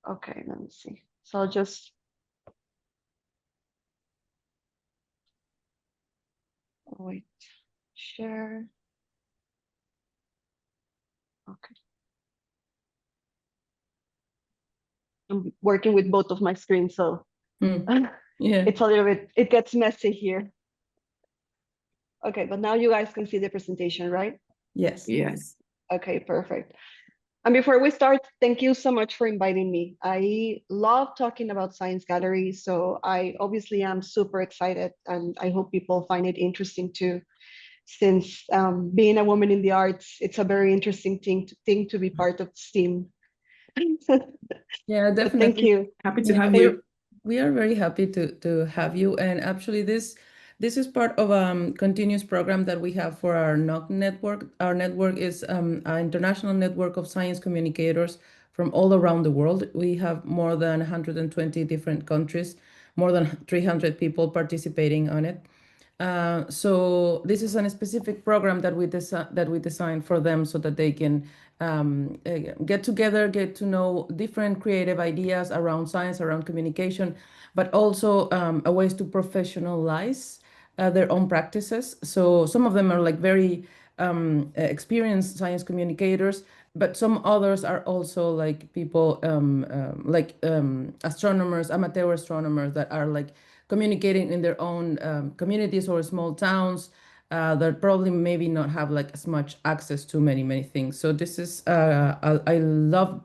Okay, let me see. So I'll just wait, share. Okay. I'm working with both of my screens, so Yeah. it's a little bit, it gets messy here. Okay, but now you guys can see the presentation, right? Yes. Yes. Okay, perfect. And before we start, thank you so much for inviting me. I love talking about Science Gallery, so I obviously am super excited, and I hope people find it interesting too, since being a woman in the arts, it's a very interesting thing to be part of STEAM. Yeah, But thank definitely. you. Happy to Yeah, have you. we are very happy to have you. And actually, this is part of a continuous program that we have for our NOC network. Our network is an international network of science communicators from all around the world. We have more than 120 different countries, more than 300 people participating on it. So this is a specific program that we designed for them so that they can get together, get to know different creative ideas around science, around communication, but also a ways to professionalize their own practices. So some of them are like very experienced science communicators, but some others are also like people astronomers, amateur astronomers that are like communicating in their own communities or small towns that probably maybe not have like as much access to many things. So this is I love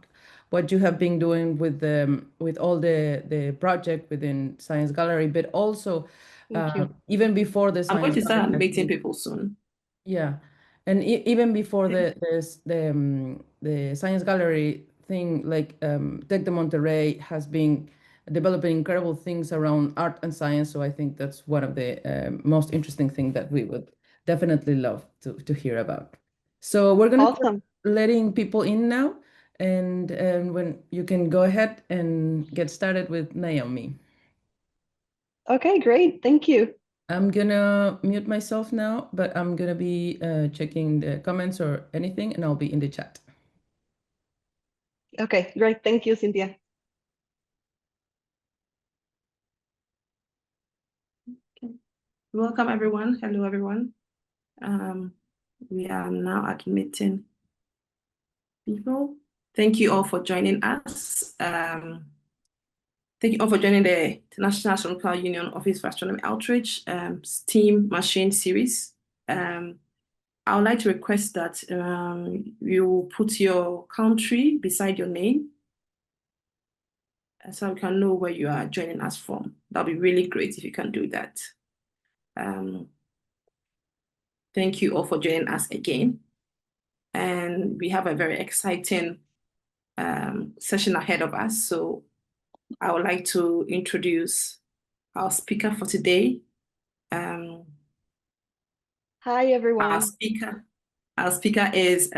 what you have been doing with all the project within Science Gallery, but also Thank you. even before the I'm going Science to start Gallery. meeting people soon. Yeah, and even before the Science Gallery thing, like Tec de Monterrey has been developing incredible things around art and science. So I think that's one of the most interesting thing that we would definitely love to hear about. So we're gonna start Awesome. letting people in now, and when you can go ahead and get started with Naomi. Okay, great. Thank you. I'm gonna mute myself now, but I'm gonna be checking the comments or anything, and I'll be in the chat. Okay, great. Thank you, Cynthia. Okay. Welcome, everyone. Hello, everyone. We are now admitting people. Thank you all for joining us. Thank you all for joining the International Astronomical Union Office for Astronomy Outreach STEAM Machine Series. I would like to request that you put your country beside your name so we can know where you are joining us from. That'll be really great if you can do that. Thank you all for joining us again. And we have a very exciting session ahead of us. So I would like to introduce our speaker for today. Hi, Our everyone. speaker is,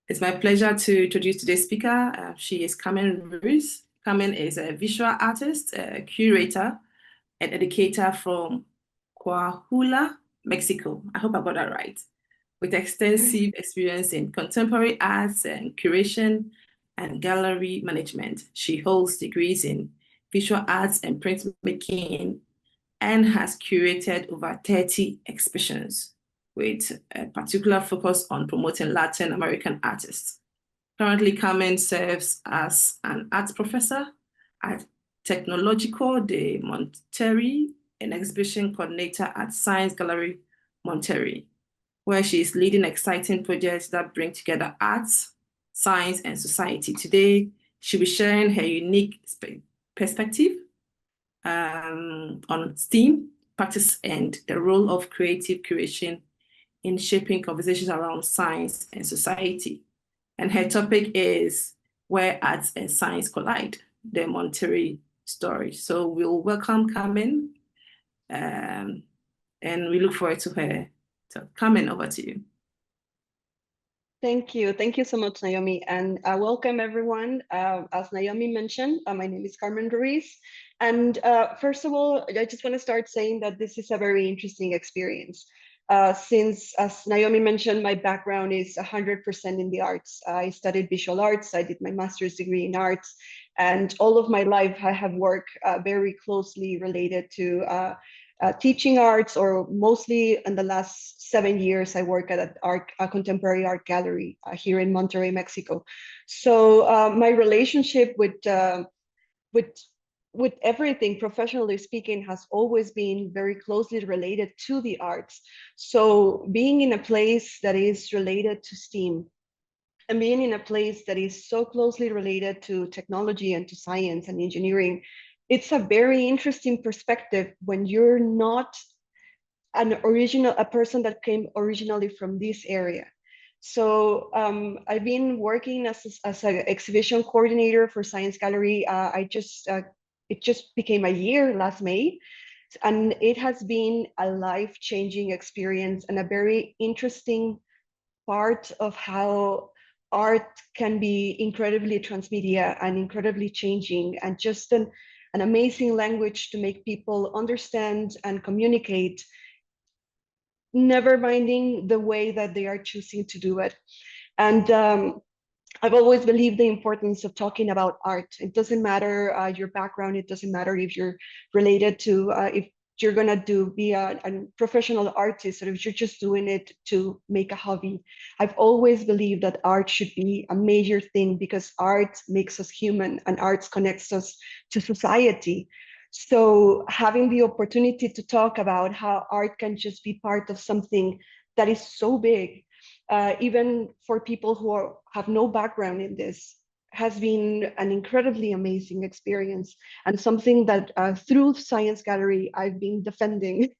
it's my pleasure to introduce today's speaker. She is Carmen Ruiz. Carmen is a visual artist, a curator, and educator from Coahuila, Mexico. I hope I got that right. With extensive experience in contemporary arts and curation and gallery management. She holds degrees in visual arts and printmaking and has curated over 30 exhibitions with a particular focus on promoting Latin American artists. Currently, Carmen serves as an arts professor at Tecnológico de Monterrey, an exhibition coordinator at Science Gallery Monterrey, where she is leading exciting projects that bring together arts, science, and society. Today, she'll be sharing her unique perspective on STEAM, practice, and the role of creative curation in shaping conversations around science and society. And her topic is Where Arts and Science Collide, the Monterrey story. So we'll welcome Carmen, and we look forward to her. So Carmen, over to you. Thank you. Thank you so much, Naomi. And welcome, everyone. As Naomi mentioned, my name is Carmen Ruiz. And first of all, I just want to start saying that this is a very interesting experience. Since, as Naomi mentioned, my background is 100% in the arts. I studied visual arts. I did my master's degree in arts. And all of my life, I have worked very closely related to teaching arts, or mostly in the last 7 years, I work at a contemporary art gallery here in Monterrey, Mexico. So my relationship with with everything, professionally speaking, has always been very closely related to the arts. So being in a place that is related to STEAM, and being in a place that is so closely related to technology and to science and engineering, it's a very interesting perspective when you're not a person that came originally from this area. So I've been working as an exhibition coordinator for Science Gallery. It just became a year last May, and it has been a life-changing experience and a very interesting part of how art can be incredibly transmedia and incredibly changing, and just an amazing language to make people understand and communicate, never minding the way that they are choosing to do it. And I've always believed the importance of talking about art. It doesn't matter your background. It doesn't matter if you're related to, if you're gonna be a professional artist, or if you're just doing it to make a hobby. I've always believed that art should be a major thing, because art makes us human and art connects us to society. So having the opportunity to talk about how art can just be part of something that is so big, even for people who have no background in this, has been an incredibly amazing experience, and something that through Science Gallery I've been defending.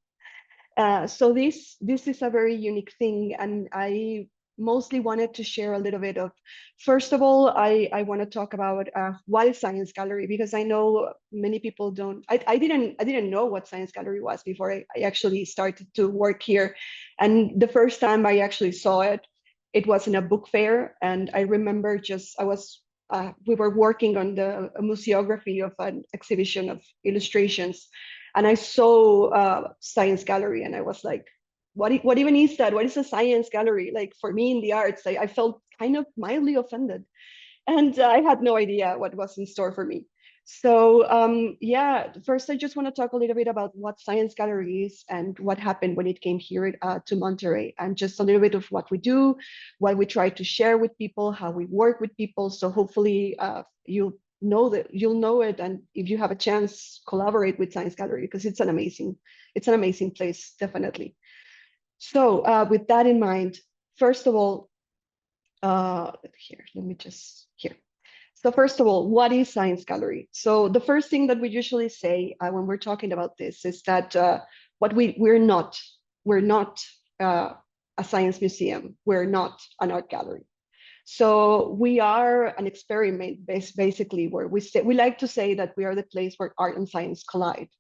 So this is a very unique thing, and I mostly wanted to share a little bit of, first of all, I want to talk about why Science Gallery, because I know many people don't, I didn't know what Science Gallery was before I actually started to work here. And the first time I actually saw it, it was in a book fair, and I remember we were working on the museography of an exhibition of illustrations, and I saw Science Gallery, and I was like, what even is that? What is a Science Gallery? Like, for me in the arts, I felt kind of mildly offended, and I had no idea what was in store for me. So yeah, first I just want to talk a little bit about what Science Gallery is and what happened when it came here to Monterrey, and just a little bit of what we do, what we try to share with people, how we work with people. So hopefully you'll know it, and if you have a chance, collaborate with Science Gallery, because it's an amazing place, definitely. So with that in mind, first of all, here, let me just here. So first of all, what is Science Gallery? So the first thing that we usually say when we're talking about this is that we're not a science museum. We're not an art gallery. So we are an experiment basically, where we like to say that we are the place where art and science collide.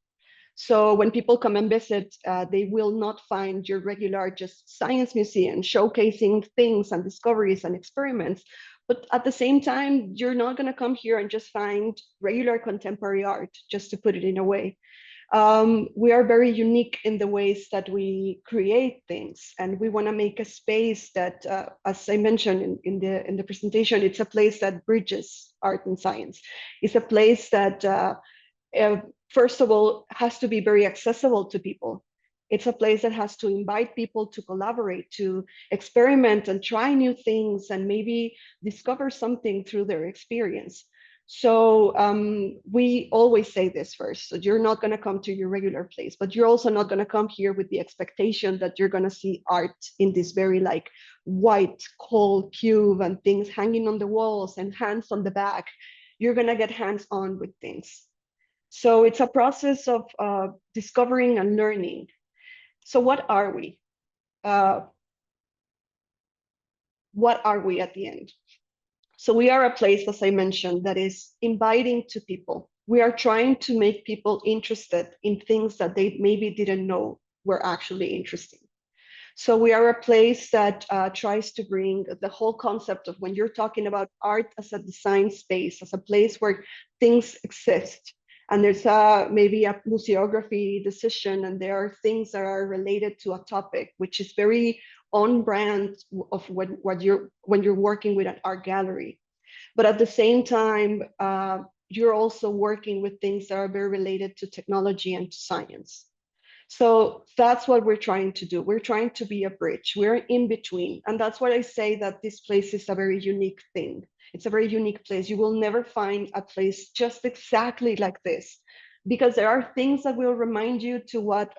So when people come and visit, they will not find your regular just science museum showcasing things and discoveries and experiments. But at the same time, you're not going to come here and just find regular contemporary art, just to put it in a way. We are very unique in the ways that we create things, and we want to make a space that, as I mentioned in the presentation, it's a place that bridges art and science. It's a place that first of all, has to be very accessible to people. It's a place that has to invite people to collaborate, to experiment and try new things, and maybe discover something through their experience. So we always say this first. So you're not going to come to your regular place, but you're also not going to come here with the expectation that you're going to see art in this very like white, cold cube and things hanging on the walls and hands on the back. You're going to get hands-on with things. So it's a process of discovering and learning. So what are we? What are we at the end? So we are a place, as I mentioned, that is inviting to people. We are trying to make people interested in things that they maybe didn't know were actually interesting. So we are a place that tries to bring the whole concept of, when you're talking about art as a design space, as a place where things exist, And there's maybe a museography decision, and there are things that are related to a topic, which is very on brand of when you're working with an art gallery. But at the same time, you're also working with things that are very related to technology and to science. So that's what we're trying to do. We're trying to be a bridge. We're in between. And that's why I say that this place is a very unique thing. It's a very unique place. You will never find a place just exactly like this, because there are things that will remind you to what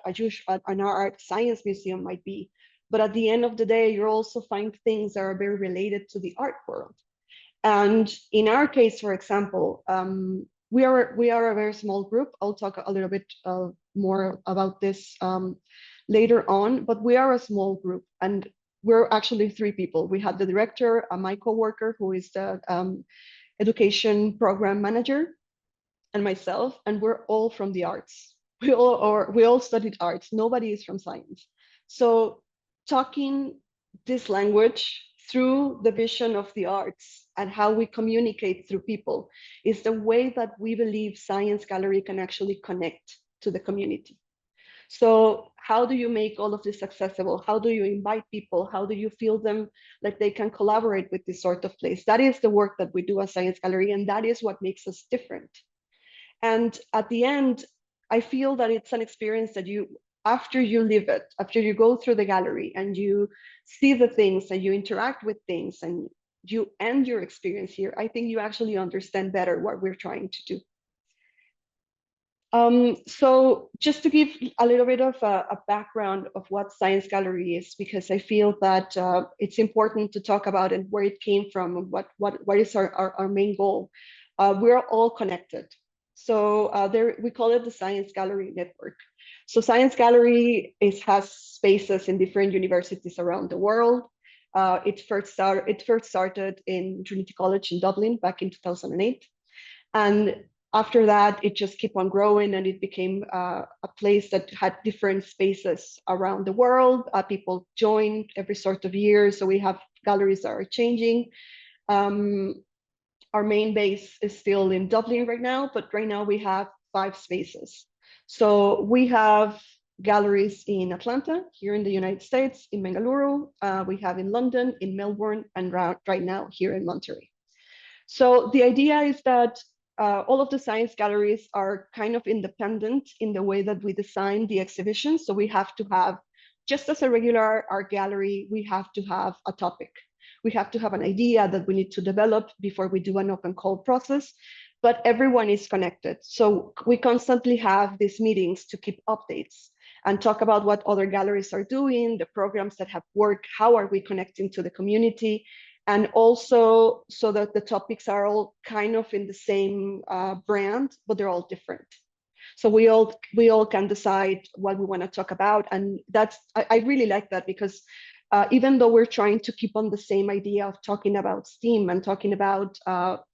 an art science museum might be. But at the end of the day, you'll also find things that are very related to the art world. And in our case, for example, we are a very small group. I'll talk a little bit more about this later on, but we are a small group, and we're actually three people. We have the director, my coworker, who is the education program manager, and myself, and we're all from the arts. We all studied arts. Nobody is from science. So talking this language through the vision of the arts and how we communicate through people is the way that we believe Science Gallery can actually connect to the community. So how do you make all of this accessible? How do you invite people? How do you feel them like they can collaborate with this sort of place? That is the work that we do at Science Gallery, and that is what makes us different. And at the end, I feel that it's an experience that after you live it, after you go through the gallery and you see the things and you interact with things and you end your experience here, I think you actually understand better what we're trying to do. So just to give a little bit of a background of what Science Gallery is, because I feel that it's important to talk about and where it came from and what is our main goal. We're all connected. So we call it the Science Gallery Network. So Science Gallery has spaces in different universities around the world. It first started in Trinity College in Dublin back in 2008. And after that, it just kept on growing, and it became a place that had different spaces around the world. People joined every sort of year, so we have galleries that are changing. Our main base is still in Dublin right now, but right now we have 5 spaces. So we have galleries in Atlanta, here in the United States, in Bengaluru. We have in London, in Melbourne, and right now here in Monterrey. So the idea is that all of the science galleries are kind of independent in the way that we design the exhibition. So we have to have, just as a regular art gallery, we have to have a topic. We have to have an idea that we need to develop before we do an open call process, but everyone is connected. So we constantly have these meetings to keep updates and talk about what other galleries are doing, the programs that have worked, how are we connecting to the community, and also so that the topics are all kind of in the same brand, but they're all different. So we all can decide what we want to talk about, and I really like that, because even though we're trying to keep on the same idea of talking about STEAM and talking about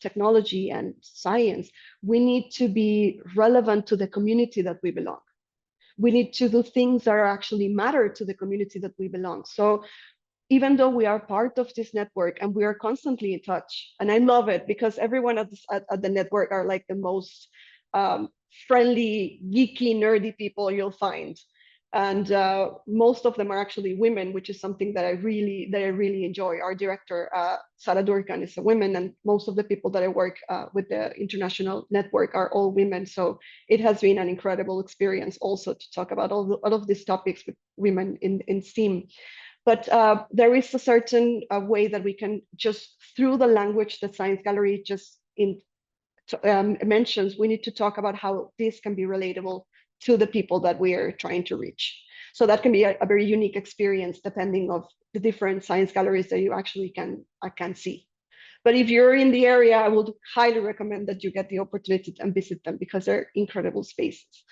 technology and science, we need to be relevant to the community that we belong. We need to do things that actually matter to the community that we belong. So even though we are part of this network and we are constantly in touch, and I love it because everyone at the network are like the most friendly, geeky, nerdy people you'll find. And most of them are actually women, which is something that I really enjoy. Our director, Sarah Durkan, is a woman, and most of the people that I work with the international network are all women. So it has been an incredible experience also to talk about all of these topics with women in STEAM. But there is a certain way that we can just, through the language that Science Gallery just mentions, we need to talk about how this can be relatable to the people that we are trying to reach. So that can be a very unique experience depending of the different science galleries that you actually can see. But if you're in the area, I would highly recommend that you get the opportunity and visit them, because they're incredible spaces.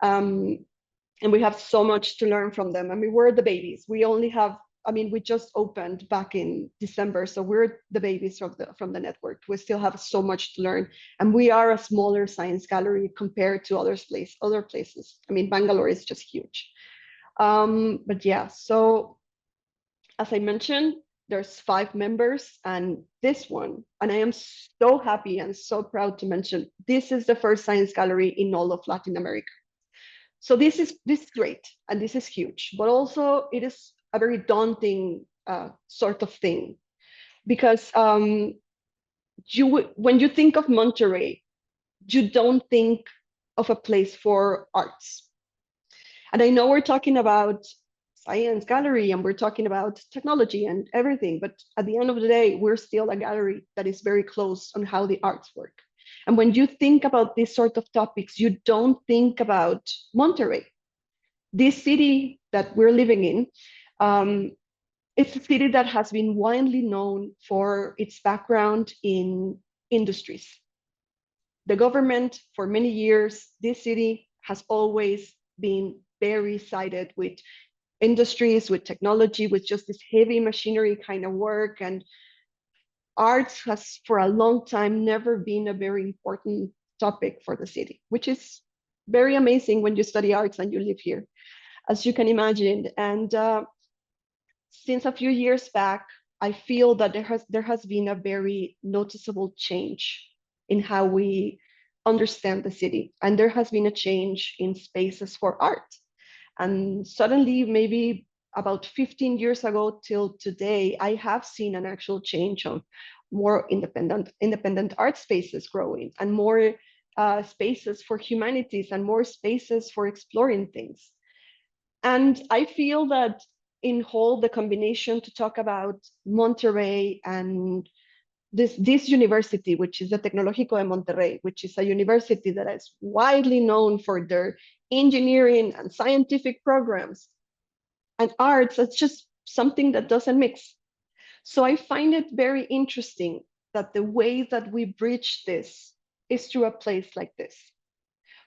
And we have so much to learn from them. I mean, we're the babies. We only have, we just opened back in December, so we're the babies from the network. We still have so much to learn, and we are a smaller science gallery compared to other places. I mean, Bangalore is just huge. But yeah, so as I mentioned, There's 5 members, and this one, and I am so happy and so proud to mention, this is the first science gallery in all of Latin America. So this is great, and this is huge, but also it is a very daunting sort of thing, because when you think of Monterrey, you don't think of a place for arts. And I know we're talking about science gallery and we're talking about technology and everything, but at the end of the day, we're still a gallery that is very close on how the arts work. And when you think about these sort of topics, you don't think about Monterrey. This city that we're living in, it's a city that has been widely known for its background in industries. The government, for many years, this city has always been very sided with industries, with technology, with just this heavy machinery kind of work. And arts has, for a long time, never been a very important topic for the city, which is very amazing when you study arts and you live here, as you can imagine. And since a few years back, I feel that there has been a very noticeable change in how we understand the city. And there has been a change in spaces for art. And suddenly, maybe about 15 years ago till today, I have seen an actual change of more independent art spaces growing, and more spaces for humanities, and more spaces for exploring things. And I feel that in whole, the combination to talk about Monterrey and this university, which is the Tecnológico de Monterrey, which is a university that is widely known for their engineering and scientific programs, and arts, it's just something that doesn't mix. So I find it very interesting that the way that we bridge this is through a place like this.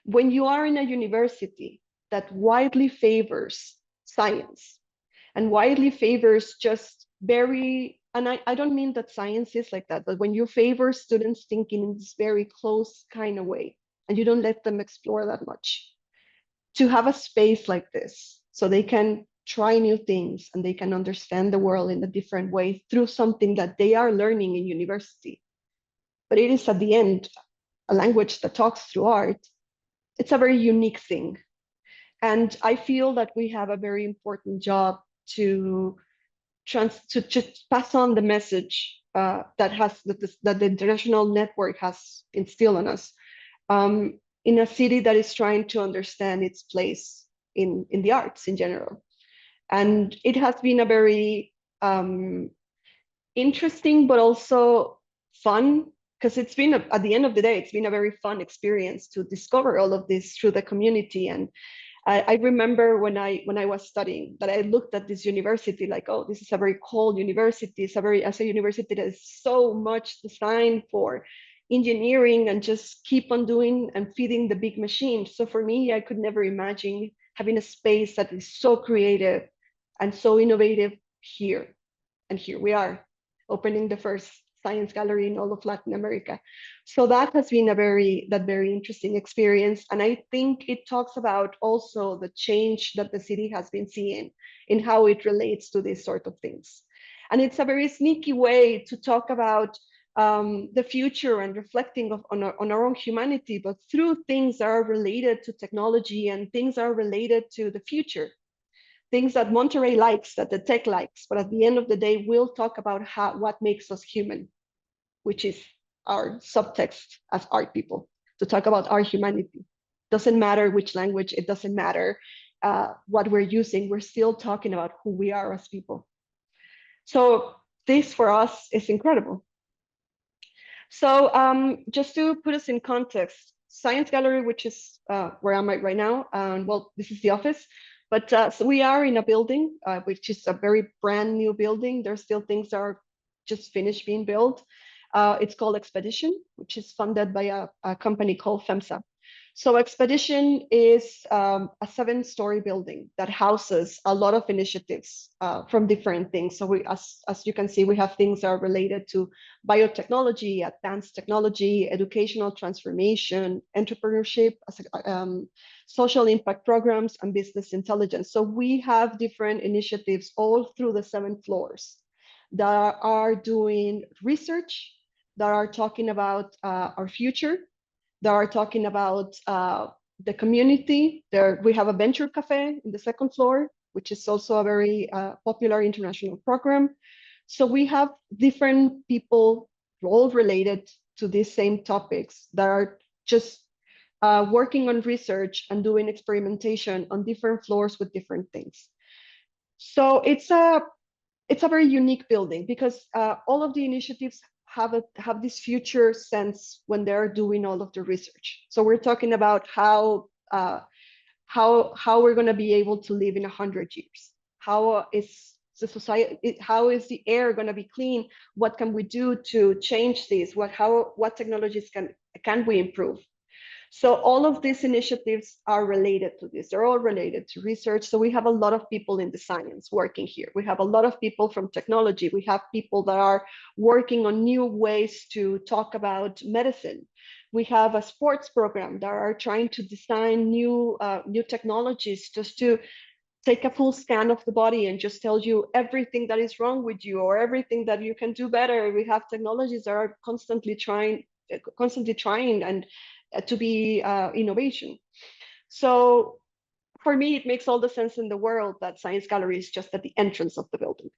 When you are in a university that widely favors science and widely favors just very, and I don't mean that science is like that, but when you favor students thinking in this very close kind of way, and you don't let them explore that much, to have a space like this so they can try new things and they can understand the world in a different way through something that they are learning in university. But it is at the end a language that talks through art. It's a very unique thing. And I feel that we have a very important job to just pass on the message that the international network has instilled on us, in a city that is trying to understand its place in the arts in general. And it has been a very interesting, but also fun, because it's been, at the end of the day, it's been a very fun experience to discover all of this through the community. And I remember when I was studying that I looked at this university like, oh, this is a very cold university. It's a university that is so much designed for engineering and just keep on doing and feeding the big machine. So for me, I could never imagine having a space that is so creative and so innovative here. And here we are, opening the first science gallery in all of Latin America. So that has been a very interesting experience. And I think it talks about also the change that the city has been seeing in how it relates to these sort of things. And it's a very sneaky way to talk about the future and reflecting on our own humanity, but through things that are related to technology and things that are related to the future. Things that Monterrey likes, that the tech likes, but at the end of the day, we'll talk about what makes us human, which is our subtext as art people, to talk about our humanity. Doesn't matter which language, it doesn't matter what we're using, we're still talking about who we are as people. So this for us is incredible. So just to put us in context, Science Gallery, which is where I'm at right now, well, this is the office. But so we are in a building, which is a very brand new building. There's still things that are just finished being built. It's called Expedition, which is funded by a company called FEMSA. So Expedition is a 7-story building that houses a lot of initiatives from different things. So as you can see, we have things that are related to biotechnology, advanced technology, educational transformation, entrepreneurship, social impact programs, and business intelligence. So we have different initiatives all through the 7 floors. that are doing research, that are talking about our future, that are talking about the community. There, we have a venture cafe in the second floor, which is also a very popular international program. So we have different people all related to these same topics that are just working on research and doing experimentation on different floors with different things. So it's a very unique building because all of the initiatives have this future sense when they're doing all of the research. So we're talking about how we're going to be able to live in 100 years. How is the society? How is the air going to be clean? What can we do to change this? What technologies can we improve? So all of these initiatives are related to this. They're all related to research. So we have a lot of people in the science working here. We have a lot of people from technology. We have people that are working on new ways to talk about medicine. We have a sports program that are trying to design new technologies just to take a full scan of the body and just tell you everything that is wrong with you or everything that you can do better. We have technologies that are constantly trying and to be innovation. So for me, it makes all the sense in the world that Science Gallery is just at the entrance of the building.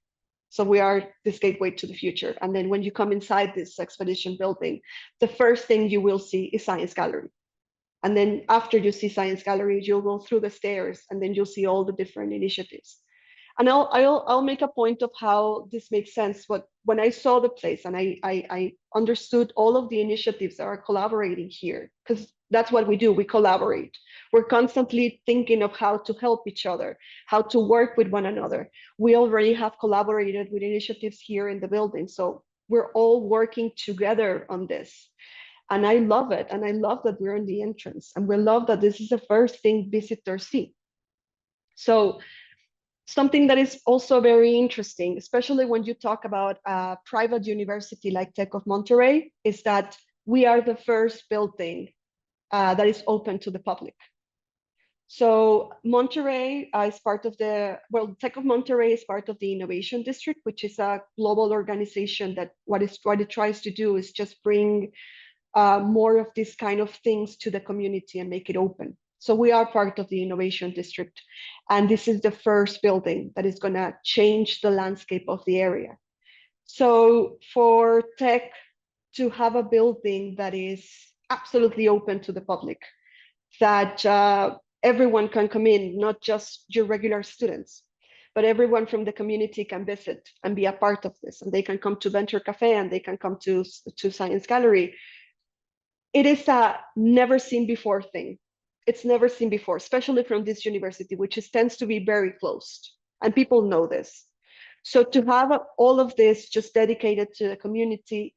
So we are this gateway to the future. And then when you come inside this expedition building, the first thing you will see is Science Gallery. And then after you see Science Gallery, you'll go through the stairs and then you'll see all the different initiatives. And I'll make a point of how this makes sense. But when I saw the place and I understood all of the initiatives that are collaborating here, because that's what we do, we collaborate. We're constantly thinking of how to help each other, how to work with one another. We already have collaborated with initiatives here in the building. So we're all working together on this. And I love it. And I love that we're in the entrance. And we love that this is the first thing visitors see. So something that is also very interesting, especially when you talk about a private university like Tech of Monterrey, is that we are the first building that is open to the public. So Monterrey is part of Tech of Monterrey is part of the Innovation District, which is a global organization that what it tries to do is just bring more of these kind of things to the community and make it open. So we are part of the Innovation District, and this is the first building that is going to change the landscape of the area. So for tech to have a building that is absolutely open to the public, that everyone can come in, not just your regular students, but everyone from the community can visit and be a part of this, and they can come to Venture Cafe and they can come to Science Gallery. It is a never seen before thing. It's never seen before, especially from this university, which tends to be very closed, and people know this. So to have all of this just dedicated to the community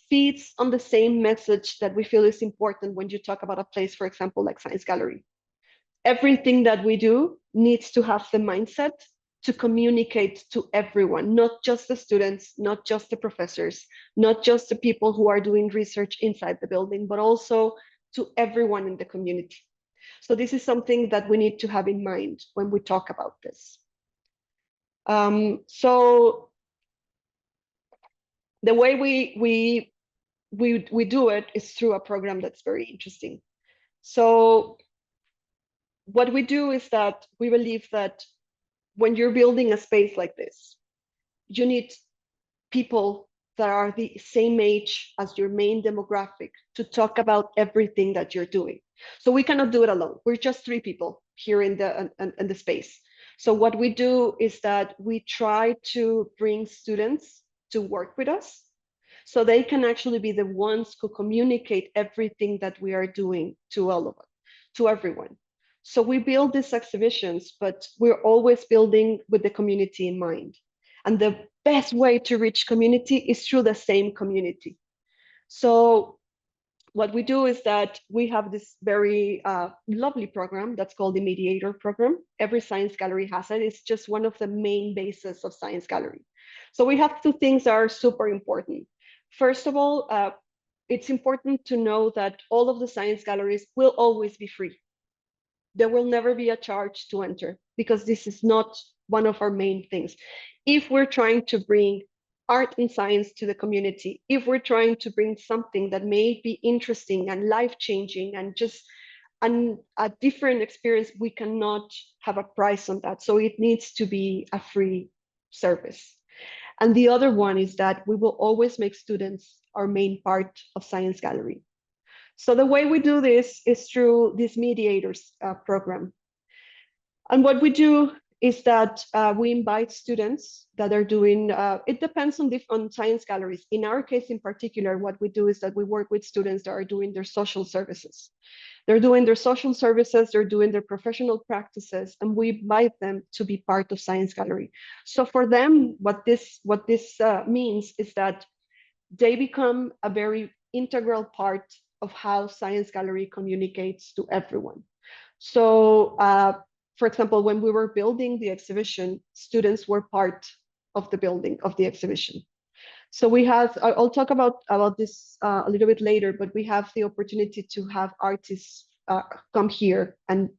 feeds on the same message that we feel is important when you talk about a place, for example, like Science Gallery. Everything that we do needs to have the mindset to communicate to everyone, not just the students, not just the professors, not just the people who are doing research inside the building, but also to everyone in the community. So this is something that we need to have in mind when we talk about this. So the way we do it is through a program that's very interesting. So what we do is that we believe that when you're building a space like this, you need people that are the same age as your main demographic to talk about everything that you're doing. So we cannot do it alone. We're just 3 people here in the space. So what we do is that we try to bring students to work with us so they can actually be the ones who communicate everything that we are doing to all of us, to everyone. So we build these exhibitions, but we're always building with the community in mind. And the best way to reach community is through the same community. So what we do is that we have this very lovely program that's called the Mediator Program. Every Science Gallery has it. It's just one of the main bases of Science Gallery. So we have 2 things that are super important. First of all, it's important to know that all of the science galleries will always be free. There will never be a charge to enter because this is not one of our main things. If we're trying to bring art and science to the community, if we're trying to bring something that may be interesting and life-changing and just a different experience, we cannot have a price on that. So it needs to be a free service. And the other one is that we will always make students our main part of Science Gallery. So the way we do this is through this mediators program. And what we do is that we invite students that are doing, it depends on science galleries. In our case in particular, what we do is that we work with students that are doing their social services. They're doing their social services, they're doing their professional practices, and we invite them to be part of Science Gallery. So for them, what this means is that they become a very integral part of how Science Gallery communicates to everyone. So, for example, when we were building the exhibition, students were part of the building of the exhibition. So we have, I'll talk about this a little bit later, but we have the opportunity to have artists come here and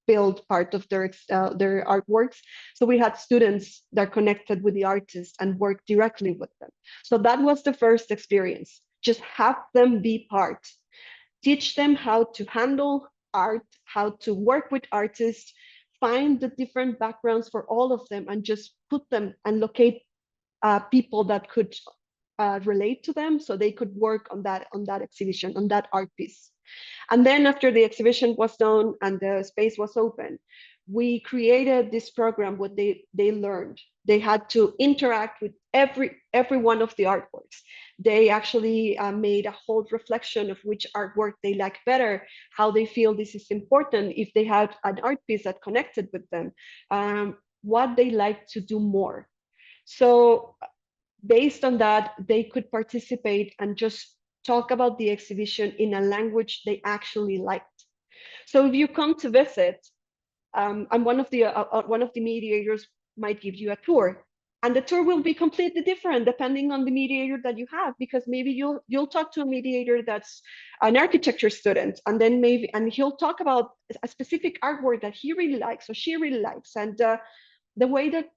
build part of their artworks. So we had students that connected with the artists and worked directly with them. So that was the first experience. Just have them be part. Teach them how to handle art, how to work with artists, find the different backgrounds for all of them, and just put them and locate people that could relate to them, so they could work on that exhibition, on that art piece. And then after the exhibition was done and the space was open, we created this program where they learned. They had to interact with every one of the artworks. They actually made a whole reflection of which artwork they like better, how they feel this is important, if they had an art piece that connected with them, what they like to do more. So based on that, they could participate and just talk about the exhibition in a language they actually liked. So if you come to visit, and one of the mediators might give you a tour, and the tour will be completely different depending on the mediator that you have, because maybe you'll talk to a mediator that's an architecture student, and then he'll talk about a specific artwork that he really likes or she really likes, and the way that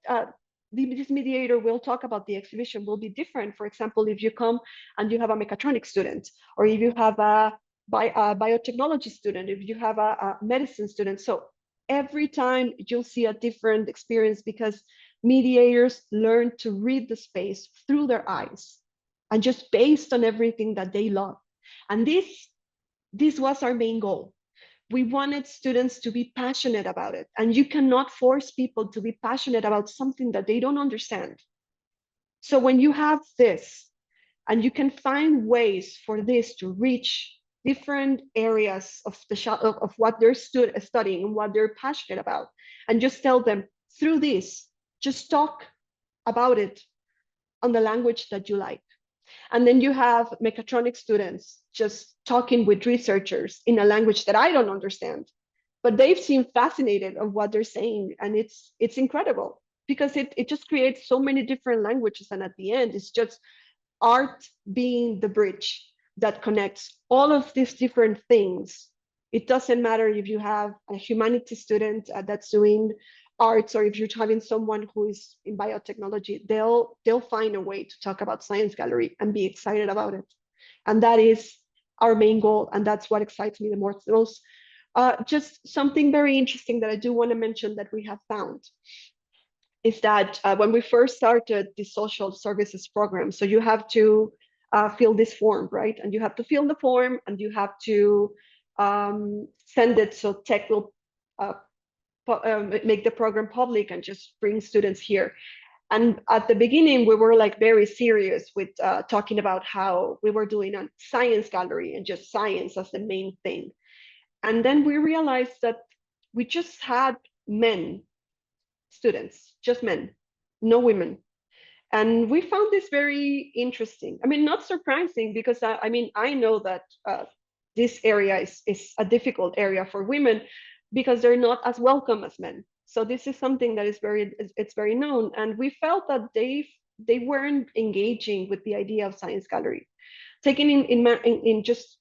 this mediator will talk about the exhibition will be different. For example, if you come and you have a mechatronics student, or if you have a biotechnology student, if you have a medicine student. So every time you'll see a different experience, because mediators learn to read the space through their eyes and just based on everything that they love. And this was our main goal. We wanted students to be passionate about it, and you cannot force people to be passionate about something that they don't understand. So when you have this, and you can find ways for this to reach different areas of what they're studying and what they're passionate about, and just tell them through this, just talk about it on the language that you like. And then you have mechatronics students just talking with researchers in a language that I don't understand, but they've seemed fascinated of what they're saying. And it's incredible, because it just creates so many different languages. And at the end, it's just art being the bridge that connects all of these different things. It doesn't matter if you have a humanities student that's doing arts, or if you're having someone who is in biotechnology, they'll find a way to talk about Science Gallery and be excited about it. And that is our main goal, and that's what excites me the most. Just something very interesting that I do want to mention that we have found is that when we first started the social services program, so you have to fill this form, right? And you have to fill the form, and you have to send it, so tech will make the program public and just bring students here. And at the beginning, we were like very serious with talking about how we were doing a Science Gallery and just science as the main thing. And then we realized that we just had men students, just men, no women. And we found this very interesting. I mean, not surprising, because I know that this area is a difficult area for women, because they're not as welcome as men. So this is something that is very known. And we felt that they weren't engaging with the idea of Science Gallery, taking in just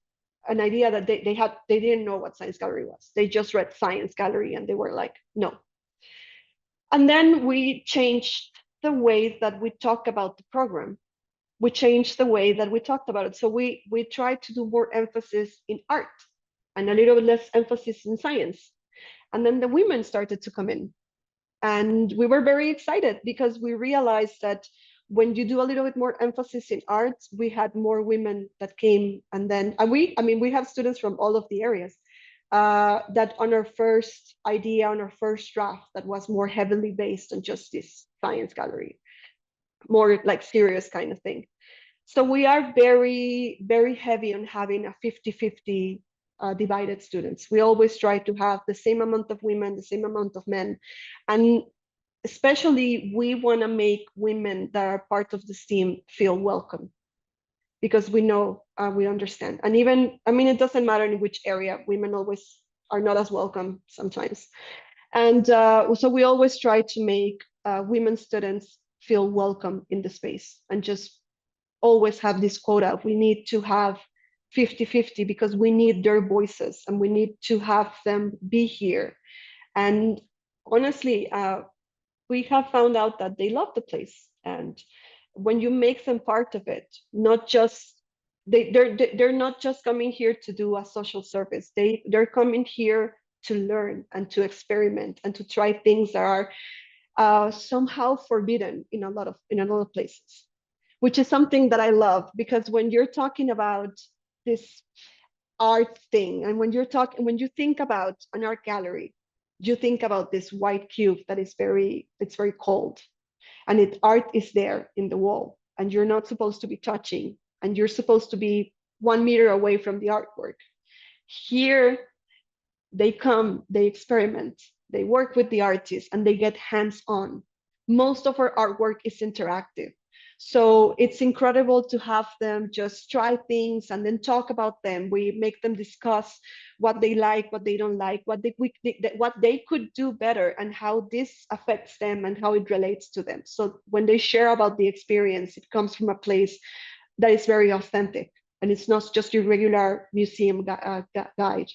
an idea that they didn't know what Science Gallery was. They just read Science Gallery and they were like, no. And then we changed the way that we talk about the program. We changed the way that we talked about it. So we tried to do more emphasis in art and a little bit less emphasis in science. And then the women started to come in. And we were very excited because we realized that when you do a little bit more emphasis in art, we had more women that came. And then we have students from all of the areas that on our first idea, on our first draft, that was more heavily based on just this science gallery, more like serious kind of thing. So we are very, very heavy on having a 50-50 divided students. We always try to have the same amount of women, the same amount of men. And especially we want to make women that are part of this team feel welcome, because we know, we understand. And even, it doesn't matter in which area, women always are not as welcome sometimes. And so we always try to make women students feel welcome in the space, and just always have this quota. We need to have 50-50 because we need their voices and we need to have them be here. And honestly, we have found out that they love the place. And when you make them part of it, not just they're not just coming here to do a social service. They're coming here to learn and to experiment and to try things that are somehow forbidden in a lot of places, which is something that I love, because when you're talking about this art thing, and when you think about an art gallery, you think about this white cube that is it's very cold, and art is there in the wall, and you're not supposed to be touching, and you're supposed to be 1 meter away from the artwork. Here, they come, they experiment, they work with the artists, and they get hands-on. Most of our artwork is interactive. So it's incredible to have them just try things and then talk about them. We make them discuss what they like, what they don't like, what they could do better, and how this affects them and how it relates to them. So when they share about the experience, it comes from a place that is very authentic, and it's not just your regular museum guide.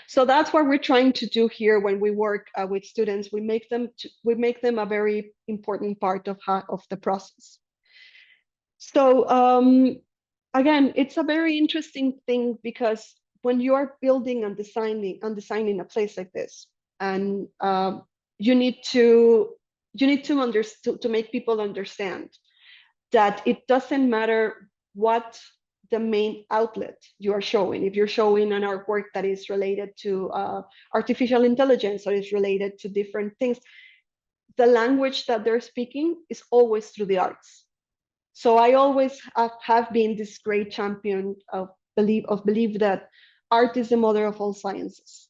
So that's what we're trying to do here when we work with students. We make them a very important part of the process. So again, it's a very interesting thing, because when you are building and designing a place like this, and you need to make people understand that it doesn't matter what the main outlet you are showing. If you're showing an artwork that is related to artificial intelligence, or is related to different things, the language that they're speaking is always through the arts. So I always have been this great champion of belief that art is the mother of all sciences.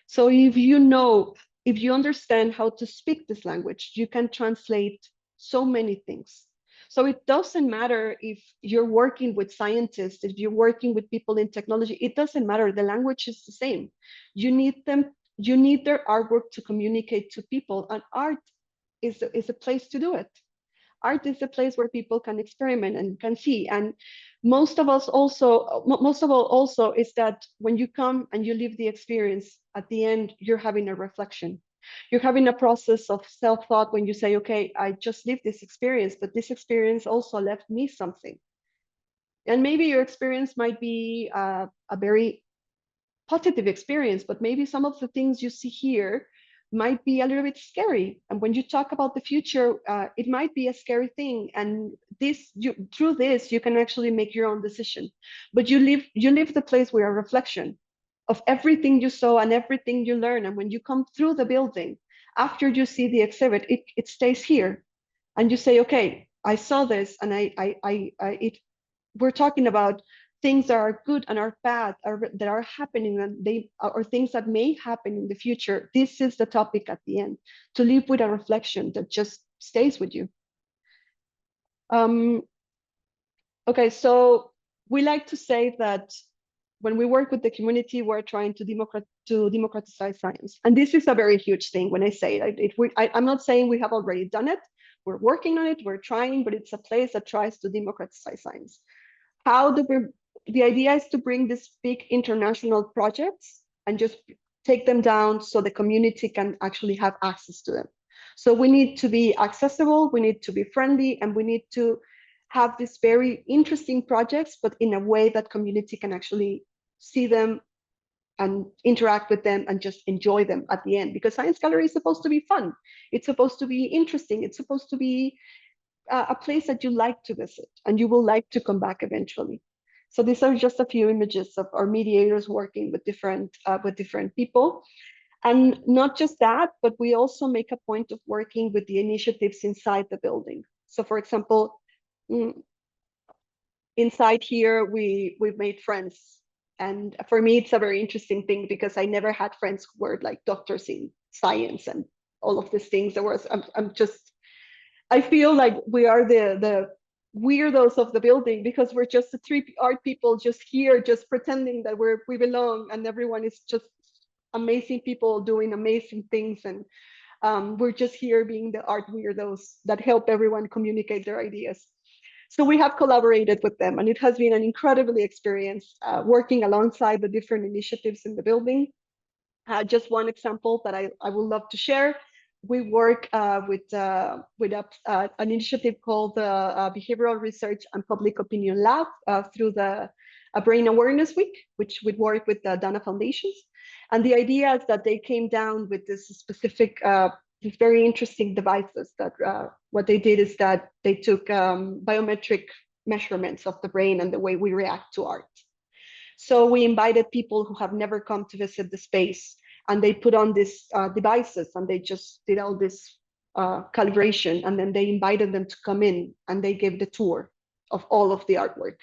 So if you understand how to speak this language, you can translate so many things. So it doesn't matter if you're working with scientists, if you're working with people in technology, it doesn't matter. The language is the same. You need their artwork to communicate to people, and art is a place to do it. Art is a place where people can experiment and can see. And most of all also is that when you come and you live the experience, at the end, you're having a reflection. You're having a process of self-thought when you say, okay, I just lived this experience, but this experience also left me something. And maybe your experience might be a very positive experience, but maybe some of the things you see here might be a little bit scary. And when you talk about the future, it might be a scary thing. And through this, you can actually make your own decision. But you leave the place with a reflection of everything you saw and everything you learn. And when you come through the building, after you see the exhibit, it stays here. And you say, okay, I saw this, and we're talking about things that are good and are bad, that are happening, and or things that may happen in the future. This is the topic at the end, to live with a reflection that just stays with you. Okay, so we like to say that when we work with the community, we're trying to democratize science. And this is a very huge thing when I say it. I'm not saying we have already done it. We're working on it, we're trying, but it's a place that tries to democratize science. The idea is to bring these big international projects and just take them down so the community can actually have access to them. So we need to be accessible, we need to be friendly, and we need to have these very interesting projects, but in a way that community can actually see them and interact with them and just enjoy them at the end. Because Science Gallery is supposed to be fun. It's supposed to be interesting. It's supposed to be a place that you like to visit and you will like to come back eventually. So these are just a few images of our mediators working with different people. And not just that, but we also make a point of working with the initiatives inside the building. So for example, inside here, we've made friends. And for me, it's a very interesting thing because I never had friends who were like doctors in science and all of these things. I feel like we are the weirdos of the building because we're just the three art people just here, just pretending that we belong, and everyone is just amazing people doing amazing things, and we're just here being the art weirdos that help everyone communicate their ideas. So we have collaborated with them, and it has been an incredibly experience working alongside the different initiatives in the building. Just one example that I would love to share. We work with an initiative called the Behavioral Research and Public Opinion Lab through the Brain Awareness Week, which we work with the Dana Foundations. And the idea is that they came down with this specific, these very interesting devices that what they did is that they took biometric measurements of the brain and the way we react to art. So we invited people who have never come to visit the space, and they put on these devices and they just did all this calibration, and then they invited them to come in and they gave the tour of all of the artwork.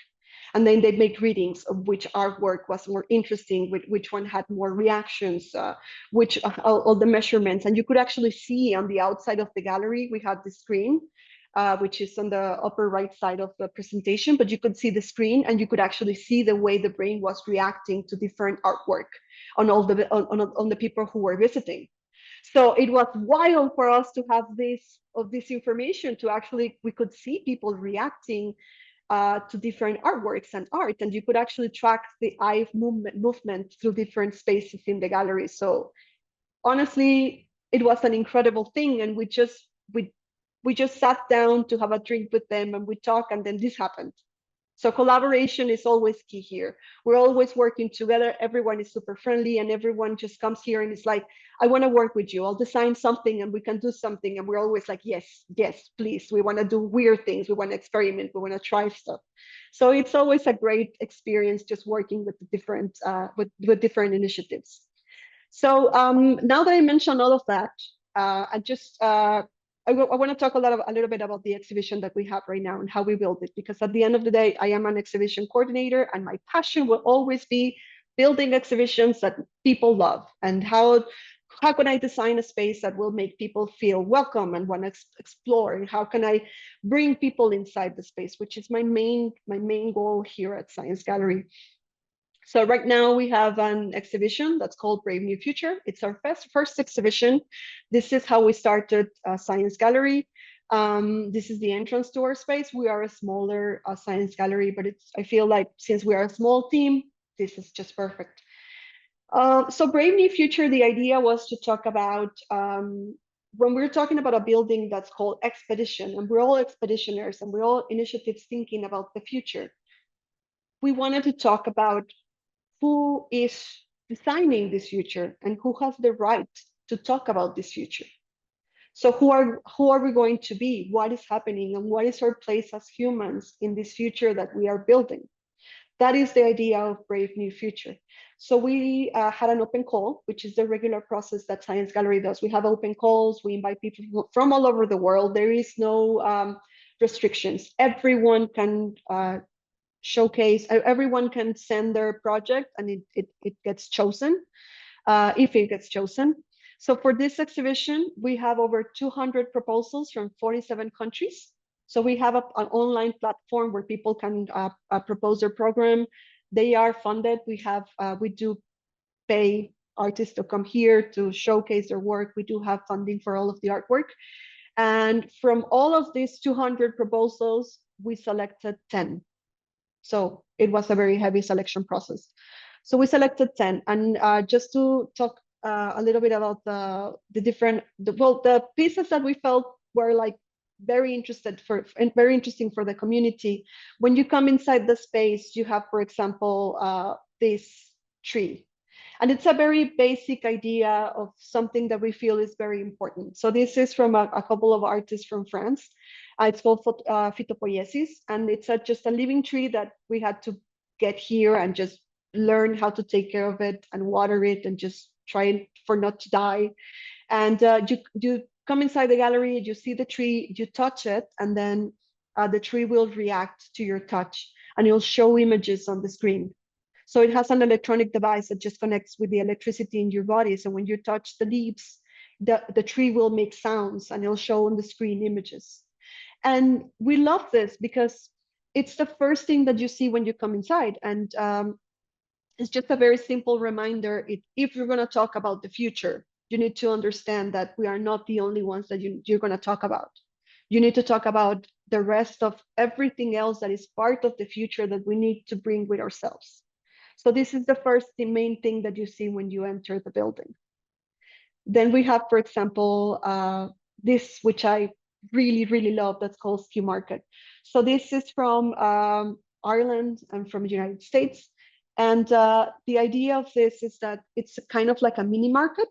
And then they make readings of which artwork was more interesting, which one had more reactions, all the measurements. And you could actually see on the outside of the gallery, we had the screen, which is on the upper right side of the presentation, but you could see the screen and you could actually see the way the brain was reacting to different artwork on the people who were visiting. So it was wild for us to have this information to actually, we could see people reacting to different artworks and art, and you could actually track the eye movement through different spaces in the gallery. So honestly, it was an incredible thing, and we just sat down to have a drink with them and we talked, and then this happened. So collaboration is always key here. We're always working together. Everyone is super friendly, and everyone just comes here and is like, I want to work with you. I'll design something and we can do something. And we're always like, yes, yes, please. We want to do weird things. We want to experiment. We want to try stuff. So it's always a great experience just working with the different with different initiatives. So now that I mentioned all of that, I want to talk a little bit about the exhibition that we have right now and how we build it, because at the end of the day, I am an exhibition coordinator, and my passion will always be building exhibitions that people love. And how can I design a space that will make people feel welcome and want to explore? And how can I bring people inside the space, which is my main goal here at Science Gallery. So right now we have an exhibition that's called Brave New Future. It's our first exhibition. This is how we started Science Gallery. This is the entrance to our space. We are a smaller Science Gallery, but I feel like since we are a small team, this is just perfect. So Brave New Future, the idea was to talk about, when we're talking about a building that's called Expedition, and we're all expeditioners and we're all initiatives thinking about the future, we wanted to talk about who is designing this future and who has the right to talk about this future. So who are we going to be? What is happening, and what is our place as humans in this future that we are building? That is the idea of Brave New Future. So we had an open call, which is the regular process that Science Gallery does. We have open calls. We invite people from all over the world. There is no restrictions. Everyone can showcase, everyone can send their project, and it gets chosen if it gets chosen. So for this exhibition, we have over 200 proposals from 47 countries. So we have an online platform where people can propose their program. They are funded. We do pay artists to come here to showcase their work. We do have funding for all of the artwork. And from all of these 200 proposals, we selected 10. So it was a very heavy selection process. So we selected 10. And just to talk a little bit about the different, the pieces that we felt were like very very interesting for the community. When you come inside the space, you have, for example, this tree. And it's a very basic idea of something that we feel is very important. So this is from a couple of artists from France. It's called Phytopoiesis, and it's just a living tree that we had to get here and just learn how to take care of it and water it and just try for not to die. And you come inside the gallery, you see the tree, you touch it, and then the tree will react to your touch, and it'll show images on the screen. So it has an electronic device that just connects with the electricity in your body. So when you touch the leaves, the tree will make sounds and it'll show on the screen images. And we love this because it's the first thing that you see when you come inside. And it's just a very simple reminder. If you're going to talk about the future, you need to understand that we are not the only ones that you're going to talk about. You need to talk about the rest of everything else that is part of the future that we need to bring with ourselves. So this is the main thing that you see when you enter the building. Then we have, for example, this, which I really, really love, that's called Skew Market. So this is from Ireland and from the United States. And the idea of this is that it's kind of like a mini market.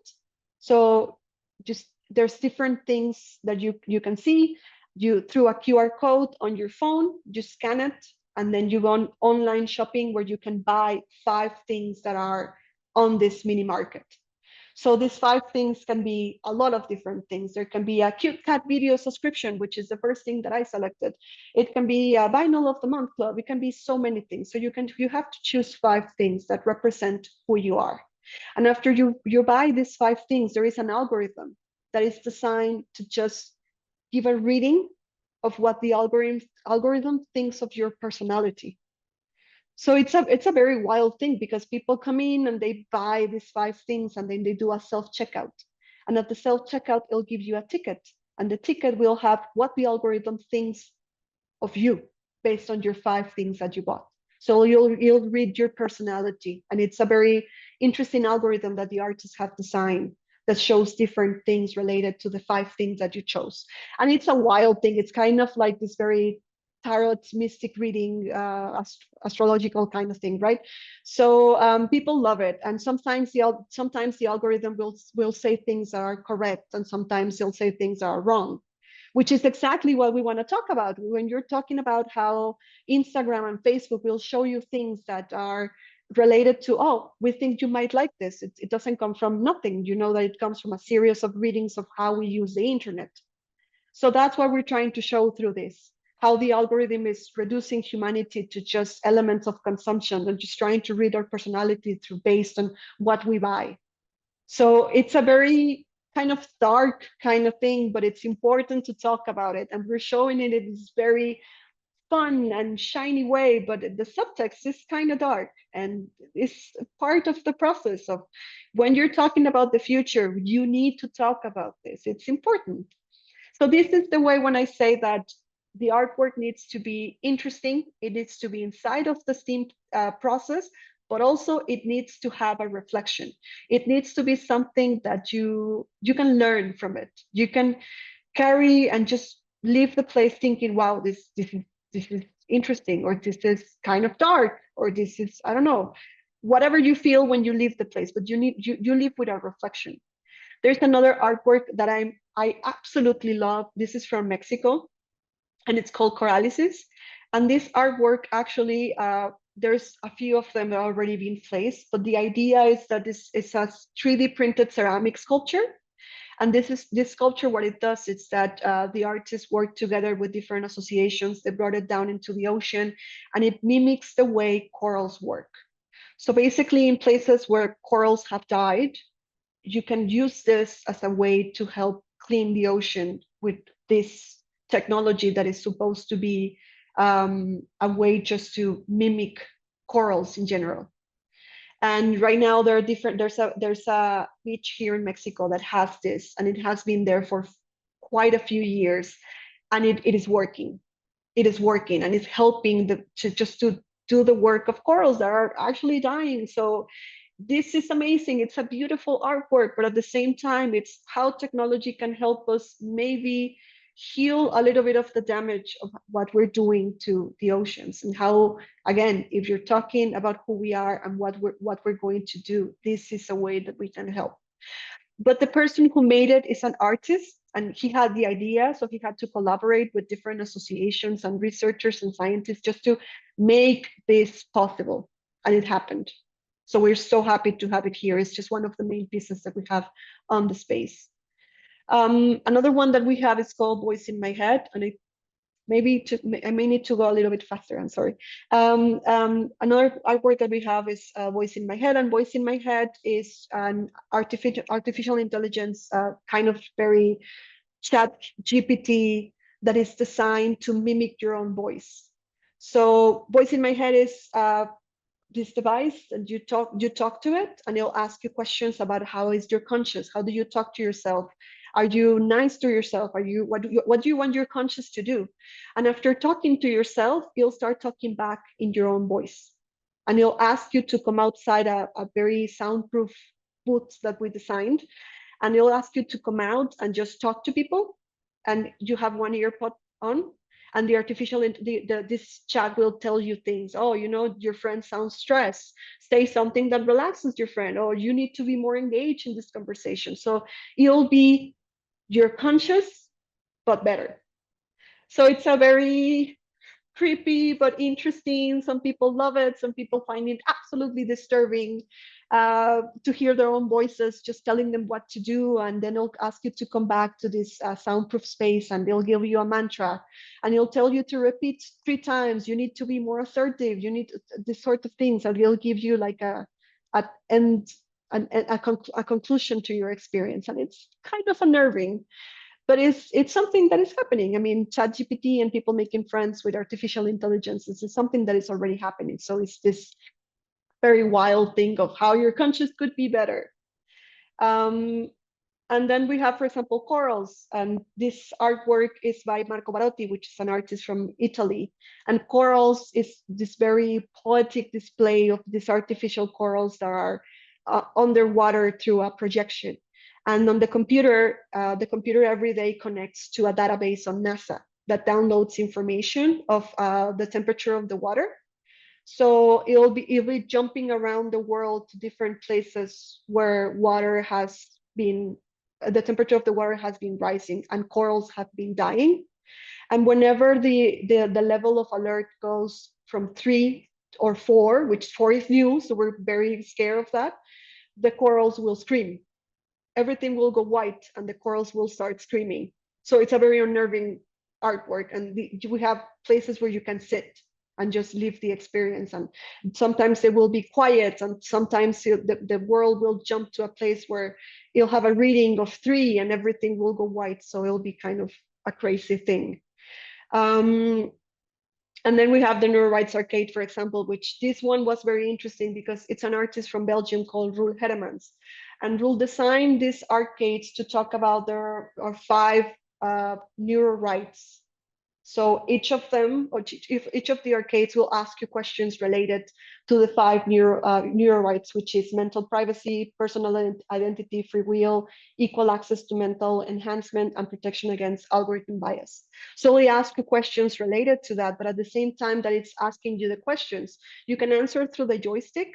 So just there's different things that you can see. You through a QR code on your phone, you scan it, and then you go on online shopping where you can buy 5 things that are on this mini market. So these 5 things can be a lot of different things. There can be a cute cat video subscription, which is the first thing that I selected. It can be a vinyl of the month club. It can be so many things. So you have to choose 5 things that represent who you are. And after you buy these 5 things, there is an algorithm that is designed to just give a reading of what the algorithm thinks of your personality. So it's a very wild thing because people come in and they buy these 5 things and then they do a self-checkout. And at the self-checkout, it'll give you a ticket. And the ticket will have what the algorithm thinks of you based on your 5 things that you bought. So you'll read your personality. And it's a very interesting algorithm that the artists have designed that shows different things related to the 5 things that you chose. And it's a wild thing. It's kind of like this very tarot mystic reading, astrological kind of thing, right? So people love it. And sometimes the algorithm will say things that are correct, and sometimes they'll say things that are wrong, which is exactly what we want to talk about when you're talking about how Instagram and Facebook will show you things that are related to, oh, we think you might like this. It doesn't come from nothing. You know that it comes from a series of readings of how we use the internet. So that's what we're trying to show through this, how the algorithm is reducing humanity to just elements of consumption and just trying to read our personality through based on what we buy. So it's a very kind of dark kind of thing, but it's important to talk about it. And we're showing it in this very fun and shiny way, but the subtext is kind of dark. And it's part of the process of when you're talking about the future, you need to talk about this. It's important. So this is the way when I say that the artwork needs to be interesting, it needs to be inside of the STEAM process, but also it needs to have a reflection. It needs to be something that you can learn from it. You can carry and just leave the place thinking, wow, this is interesting, or this is kind of dark, or this is, I don't know, whatever you feel when you leave the place, but you leave with a reflection. There's another artwork that I absolutely love. This is from Mexico, and it's called Coralysis. And this artwork actually, there's a few of them that are already been placed, but the idea is that this is a 3D printed ceramic sculpture. And this sculpture, what it does is that the artists work together with different associations. They brought it down into the ocean, and it mimics the way corals work. So basically, in places where corals have died, you can use this as a way to help clean the ocean with this technology that is supposed to be a way just to mimic corals in general. And right now there are different, there's a beach here in Mexico that has this, and it has been there for quite a few years, and it is working. It is working, and it's helping to do the work of corals that are actually dying. So this is amazing. It's a beautiful artwork, but at the same time, it's how technology can help us maybe heal a little bit of the damage of what we're doing to the oceans, and how, again, if you're talking about who we are and what we're going to do, this is a way that we can help. But the person who made it is an artist, and he had the idea, so he had to collaborate with different associations and researchers and scientists just to make this possible, and it happened. So we're so happy to have it here. It's just one of the main pieces that we have on the space. Another one that we have is called Voice in My Head, and I may need to go a little bit faster. I'm sorry. Another artwork that we have is Voice in My Head, and Voice in My Head is an artificial intelligence, kind of very chat GPT that is designed to mimic your own voice. So Voice in My Head is this device, and you talk to it, and it'll ask you questions about how is your conscious, how do you talk to yourself, are you nice to yourself, what do you want your conscious to do? And after talking to yourself, you'll start talking back in your own voice, and it'll ask you to come outside a very soundproof booth that we designed, and it'll ask you to come out and just talk to people, and you have one earpod on, and the this chat will tell you things. Oh, your friend sounds stressed, say something that relaxes your friend, or you need to be more engaged in this conversation. So it'll be your conscious but better. So it's a very creepy but interesting. Some people love it, some people find it absolutely disturbing, to hear their own voices just telling them what to do, and then they'll ask you to come back to this soundproof space, and they'll give you a mantra, and he'll tell you to repeat 3 times, you need to be more assertive, you need this sort of things, and he'll give you like a conclusion to your experience, and it's kind of unnerving. But it's something that is happening. I mean, ChatGPT and people making friends with artificial intelligence, this is something that is already happening. So it's this very wild thing of how your conscious could be better. And then we have, for example, corals. And this artwork is by Marco Barotti, which is an artist from Italy. And corals is this very poetic display of these artificial corals that are underwater through a projection. And on the computer every day connects to a database on NASA that downloads information of the temperature of the water. So it'll be jumping around the world to different places where the temperature of the water has been rising and corals have been dying. And whenever the level of alert goes from 3 or 4, which 4 is new, so we're very scared of that, the corals will scream. Everything will go white and the corals will start screaming. So it's a very unnerving artwork, and we have places where you can sit and just live the experience, and sometimes it will be quiet, and sometimes the world will jump to a place where you'll have a reading of 3 and everything will go white, so it'll be kind of a crazy thing. And then we have the Neurorights Arcade, for example, which this one was very interesting because it's an artist from Belgium called Roel Hedemans. And Roel designed these arcades to talk about there are 5 neurorights. So each of them, or each of the arcades will ask you questions related to the 5 neurorights, which is mental privacy, personal identity, free will, equal access to mental enhancement, and protection against algorithm bias. So we ask you questions related to that, but at the same time that it's asking you the questions, you can answer through the joystick,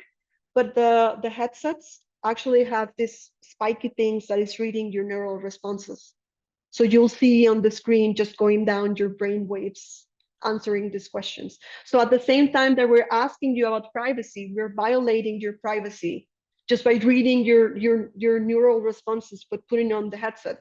but the headsets actually have this spiky things that is reading your neural responses. So you'll see on the screen just going down your brain waves answering these questions. So at the same time that we're asking you about privacy, we're violating your privacy just by reading your neural responses, but putting on the headset.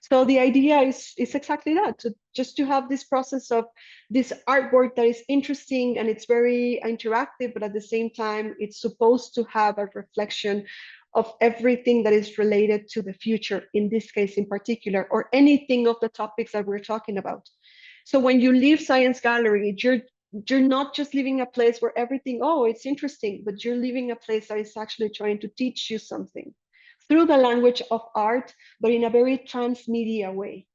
So the idea is exactly that, just to have this process of this artwork that is interesting and it's very interactive, but at the same time, it's supposed to have a reflection of everything that is related to the future, in this case in particular, or anything of the topics that we're talking about. So when you leave Science Gallery, you're not just leaving a place where everything, oh, it's interesting, but you're leaving a place that is actually trying to teach you something through the language of art, but in a very transmedia way.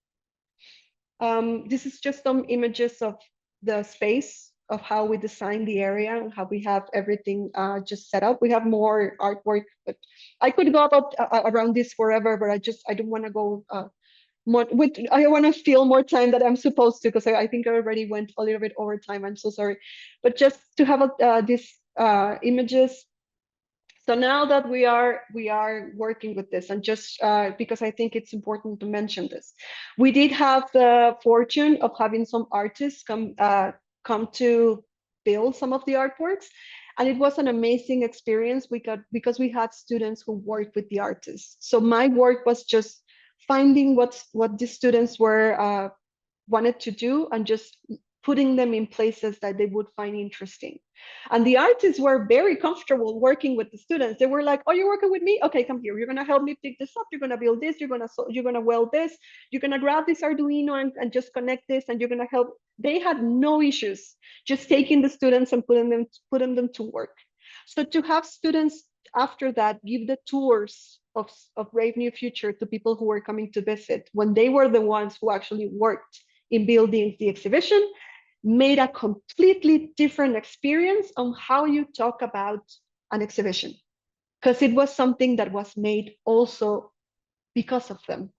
This is just some images of the space of how we design the area and how we have everything just set up. We have more artwork, but I could go about around this forever, but I don't want to go more with, I want to feel more time that I'm supposed to, because I think I already went a little bit over time. I'm so sorry, but just to have these images. So now that we are working with this, and just because I think it's important to mention this, we did have the fortune of having some artists come to build some of the artworks, and it was an amazing experience. Because we had students who worked with the artists. So my work was just finding what the students were wanted to do, and just putting them in places that they would find interesting. And the artists were very comfortable working with the students. They were like, "Oh, you're working with me? Okay, come here. You're gonna help me pick this up. You're gonna build this. You're gonna weld this. You're gonna grab this Arduino and just connect this, and you're gonna help." They had no issues just taking the students and putting them to work. So to have students after that give the tours of Brave New Future to people who were coming to visit, when they were the ones who actually worked in building the exhibition, made a completely different experience on how you talk about an exhibition, because it was something that was made also because of them.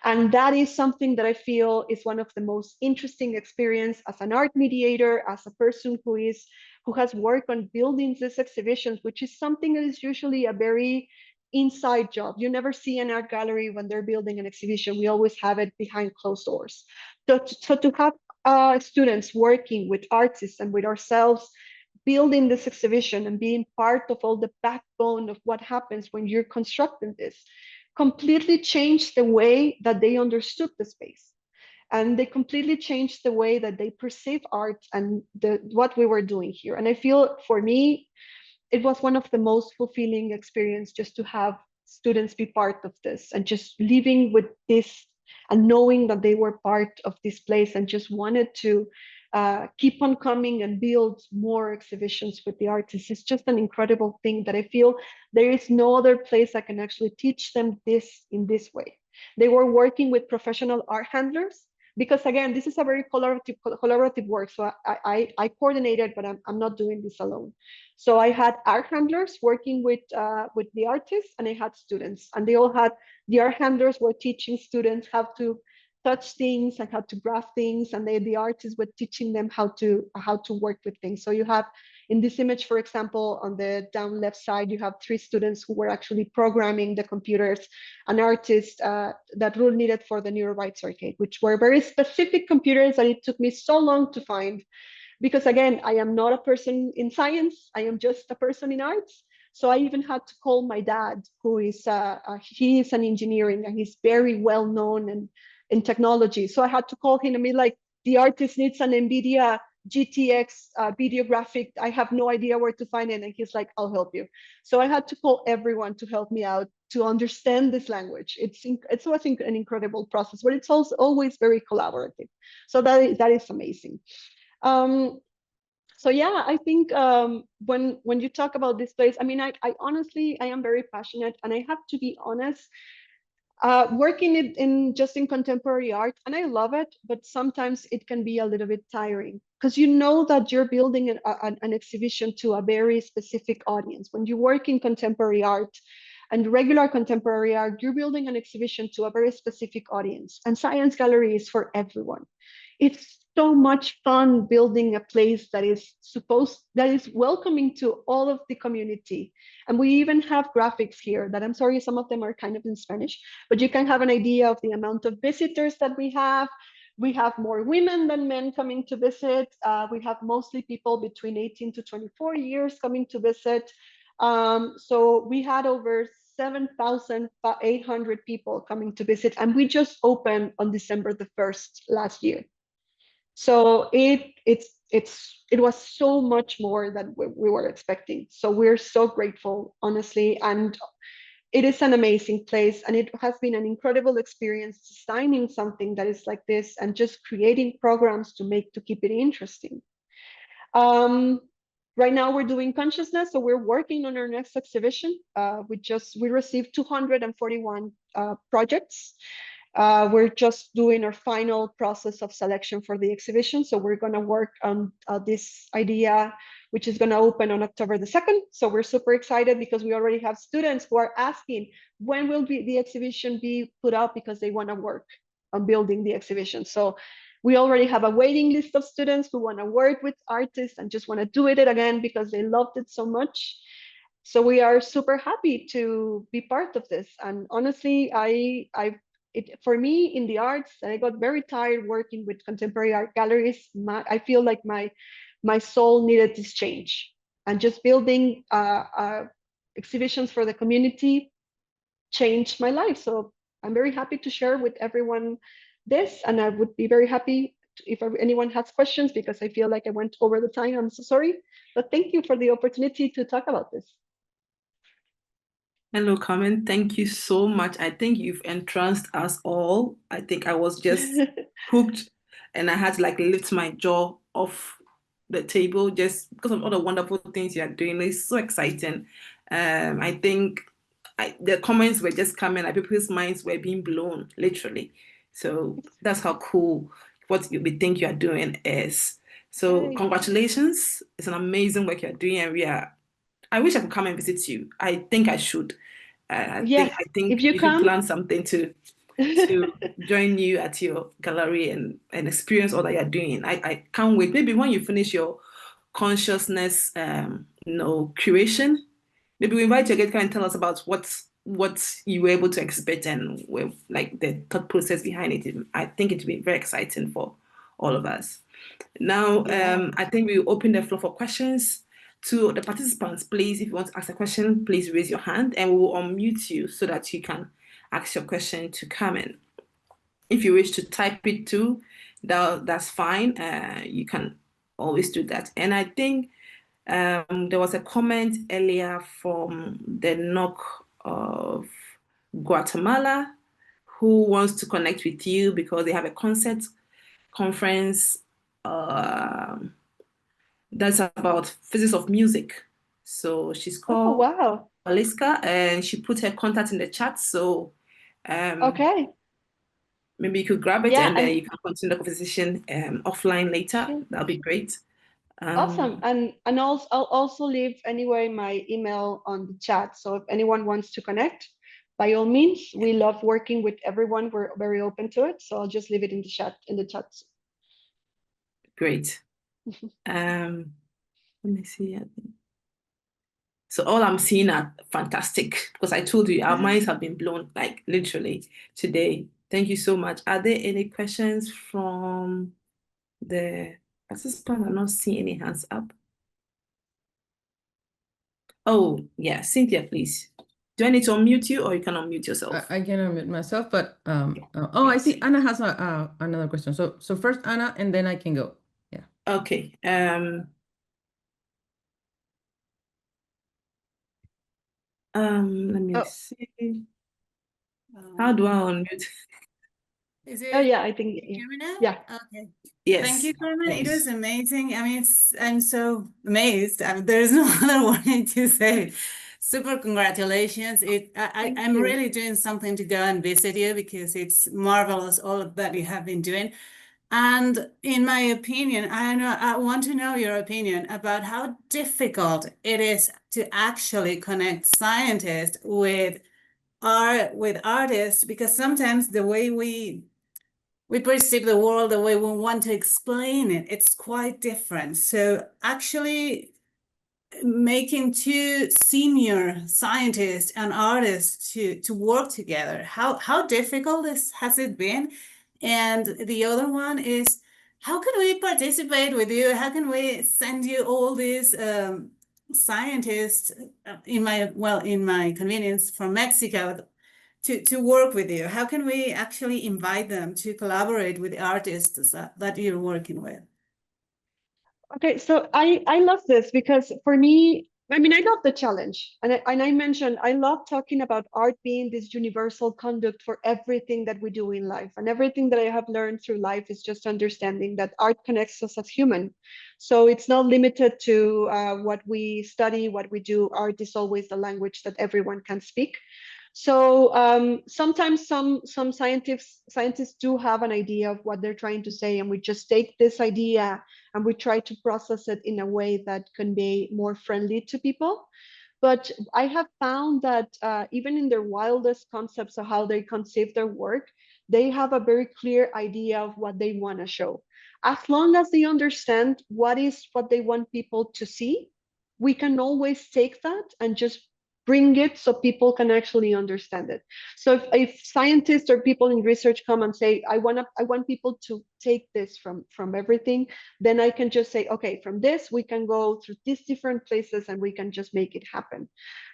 And that is something that I feel is one of the most interesting experience as an art mediator, as a person who has worked on building these exhibitions, which is something that is usually a very inside job. You never see an art gallery when they're building an exhibition. We always have it behind closed doors. So to have students working with artists and with ourselves, building this exhibition and being part of all the backbone of what happens when you're constructing this, completely changed the way that they understood the space. And they completely changed the way that they perceive art and what we were doing here. And I feel, for me, it was one of the most fulfilling experience just to have students be part of this, and just living with this and knowing that they were part of this place, and just wanted to keep on coming and build more exhibitions with the artists. It's just an incredible thing that I feel there is no other place I can actually teach them this in this way. They were working with professional art handlers, because again, this is a very collaborative work. So I coordinated, but I'm not doing this alone. So I had art handlers working with the artists, and I had students, and they all had, the art handlers were teaching students how to touch things and how to graph things, and the artists were teaching them how to work with things. So you have, in this image, for example, on the down left side, you have 3 students who were actually programming the computers, an artist that rule needed for the Neurobytes arcade, which were very specific computers that it took me so long to find. Because again, I am not a person in science, I am just a person in arts. So I even had to call my dad, who is he is an engineering, and he's very well known in technology. So I had to call him and be like, the artist needs an NVIDIA GTX video graphic. I have no idea where to find it. And he's like, I'll help you. So I had to call everyone to help me out to understand this language. It was an incredible process, but it's also always very collaborative. So that is amazing. So yeah, I think when you talk about this place, I mean, I honestly, I am very passionate, and I have to be honest, working in just in contemporary art, and I love it, but sometimes it can be a little bit tiring, because you know that you're building an exhibition to a very specific audience. When you work in contemporary art and regular contemporary art, you're building an exhibition to a very specific audience, and Science Gallery is for everyone. It's so much fun building a place that is welcoming to all of the community. And we even have graphics here that, I'm sorry, some of them are kind of in Spanish, but you can have an idea of the amount of visitors that we have. We have more women than men coming to visit. We have mostly people between 18 to 24 years coming to visit. So we had over 7,800 people coming to visit, and we just opened on December the 1st last year. So it was so much more than we were expecting. So we're so grateful, honestly, and it is an amazing place, and it has been an incredible experience designing something that is like this and just creating programs to keep it interesting. Right now we're doing consciousness, so we're working on our next exhibition. We received 241 projects. We're just doing our final process of selection for the exhibition. So we're going to work on this idea, which is going to open on October the 2nd. So we're super excited because we already have students who are asking when will the exhibition be put up, because they want to work on building the exhibition. So we already have a waiting list of students who want to work with artists and just want to do it again because they loved it so much. So we are super happy to be part of this. And honestly, for me in the arts, I got very tired working with contemporary art galleries. I feel like my soul needed this change, and just building exhibitions for the community changed my life. So I'm very happy to share with everyone this, and I would be very happy if anyone has questions, because I feel like I went over the time. I'm so sorry, but thank you for the opportunity to talk about this. Hello, Carmen. Thank you so much. I think you've entranced us all. I think I was just hooked, and I had to like lift my jaw off the table just because of all the wonderful things you are doing. It's so exciting. I think the comments were just coming, like people's minds were being blown, literally. So that's how cool what we think you are doing is. So Yay. congratulations. It's an amazing work you're doing, and I wish I could come and visit you. I think I should. Yes, I think if you we should come. plan something to join you at your gallery and experience all that you're doing. I can't wait. Maybe when you finish your consciousness curation, maybe we invite you again, come and tell us about what you were able to exhibit and like the thought process behind it. I think it would be very exciting for all of us. Now, Yeah. I think we open the floor for questions to the participants. Please, if you want to ask a question, please raise your hand and we will unmute you so that you can ask your question to Carmen. If you wish to type it too, that's fine. You can always do that. And I think there was a comment earlier from the NOC of Guatemala who wants to connect with you because they have a conference that's about physics of music. So she's Oh, called wow. Aliska, and she put her contact in the chat. So Okay. maybe you could grab it Yeah, and then and you can continue the conversation offline later. sure. That'll be great. Awesome. And I'll also leave anyway my email on the chat. So if anyone wants to connect, by all means, we love working with everyone. We're very open to it. So I'll just leave it in the chat. Great. Let me see. I think. So all I'm seeing are fantastic because I told you our minds have been blown, like literally today. Thank you so much. Are there any questions from the participants? I'm not seeing any hands up. Oh, yeah, Cynthia, please. Do I need to unmute you or you can unmute yourself? I can unmute myself, but Okay. I see Anna has another question. So first Anna, and then I can go. Yeah. Okay. Let me see. How do I unmute? Is Oh, it? yeah, I think, Can you hear me now? yeah. Okay. Yes. Thank you, Carmen. It Yes. was amazing. I mean, I'm so amazed. I mean, there's no other word to say. Super congratulations. I'm you. really doing something to go and visit you because it's marvelous all of that you have been doing. And in my opinion, I want to know your opinion about how difficult it is to actually connect scientists with artists, because sometimes the way we perceive the world, the way we want to explain it, it's quite different. So actually making two senior scientists and artists to work together, how difficult has it been? And the other one is, how can we participate with you? How can we send you all these scientists in my convenience from Mexico to work with you? How can we actually invite them to collaborate with the artists that you're working with? Okay, so I love this because for me, I mean, I love the challenge. And I mentioned I love talking about art being this universal conduct for everything that we do in life. And everything that I have learned through life is just understanding that art connects us as human. So it's not limited to what we study, what we do. Art is always the language that everyone can speak. So sometimes some scientists do have an idea of what they're trying to say, and we just take this idea and we try to process it in a way that can be more friendly to people. But I have found that even in their wildest concepts of how they conceive their work, they have a very clear idea of what they want to show. As long as they understand what they want people to see, we can always take that and just bring it so people can actually understand it. So if scientists or people in research come and say, I want people to take this from everything, then I can just say, okay, from this we can go through these different places and we can just make it happen.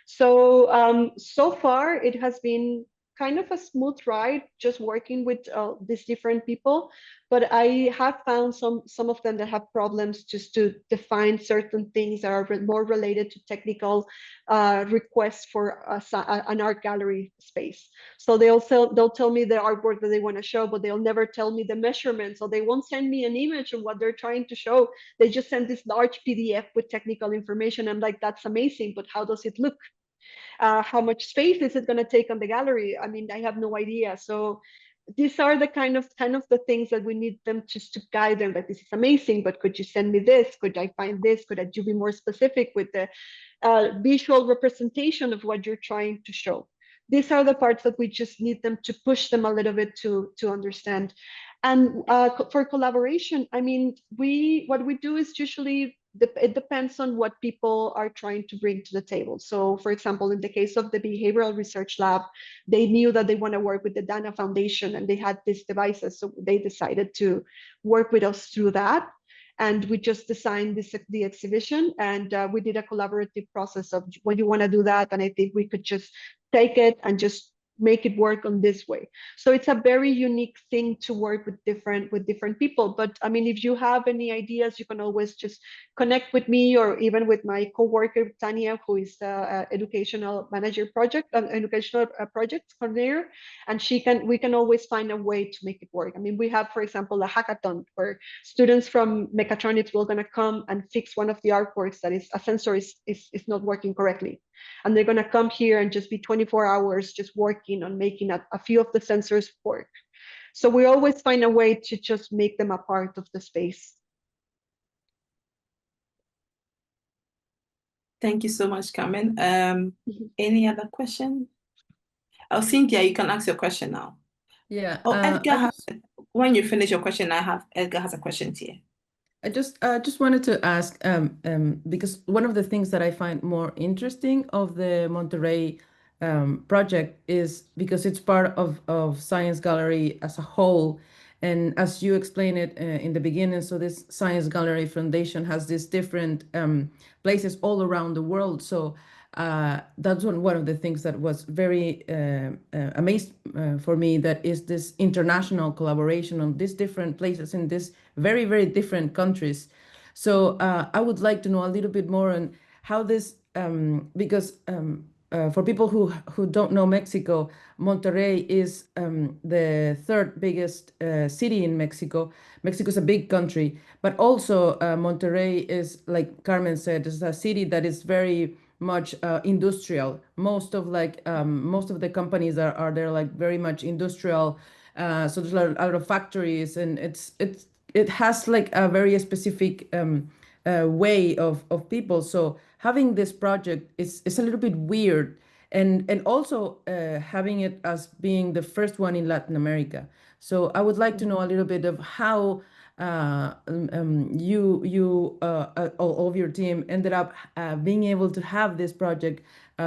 So so far it has been kind of a smooth ride just working with these different people, but I have found some of them that have problems just to define certain things that are more related to technical requests for an art gallery space. So they'll tell me the artwork that they want to show, but they'll never tell me the measurements, or they won't send me an image of what they're trying to show. They just send this large PDF with technical information. I'm like, that's amazing, but how does it look? How much space is it going to take on the gallery? I mean, I have no idea. So these are the kind of the things that we need them just to guide them. Like, this is amazing, but could you send me this? Could I find this? Could you be more specific with the visual representation of what you're trying to show? These are the parts that we just need them to push them a little bit to understand. And for collaboration, I mean, what we do is usually it depends on what people are trying to bring to the table. So, for example, in the case of the Behavioral Research Lab, they knew that they want to work with the Dana Foundation and they had these devices. So they decided to work with us through that. And we just designed the exhibition, and we did a collaborative process of when you want to do that. And I think we could just take it and just make it work on this way. So it's a very unique thing to work with different people. But I mean, if you have any ideas, you can always just connect with me, or even with my coworker Tanya, who is the educational manager educational project coordinator, and we can always find a way to make it work. I mean, we have, for example, a hackathon where students from mechatronics will gonna come and fix one of the artworks that is a sensor is not working correctly, and they're going to come here and just be 24 hours just working on making a few of the sensors work. So we always find a way to just make them a part of the space. Thank you so much, Carmen. Any other question? Oh, Cynthia, you can ask your question now. Yeah. Oh, Edgar, when you finish your question, Edgar has a question here. I just wanted to ask, because one of the things that I find more interesting of the Monterrey project is because it's part of Science Gallery as a whole. And as you explained it in the beginning, so this Science Gallery Foundation has these different places all around the world. So that's one of the things that was very amazed for me, that is this international collaboration on these different places in these very, very different countries. So I would like to know a little bit more on how this, because for people who don't know Mexico, Monterrey is the third biggest city in Mexico. Mexico is a big country, but also Monterrey is, like Carmen said, is a city that is very much industrial. Most of the companies are there, like very much industrial. So there's a lot of factories, and it has like a very specific way of people. So having this project is a little bit weird, and also having it as being the first one in Latin America. So I would like to know a little bit of how all of your team ended up being able to have this project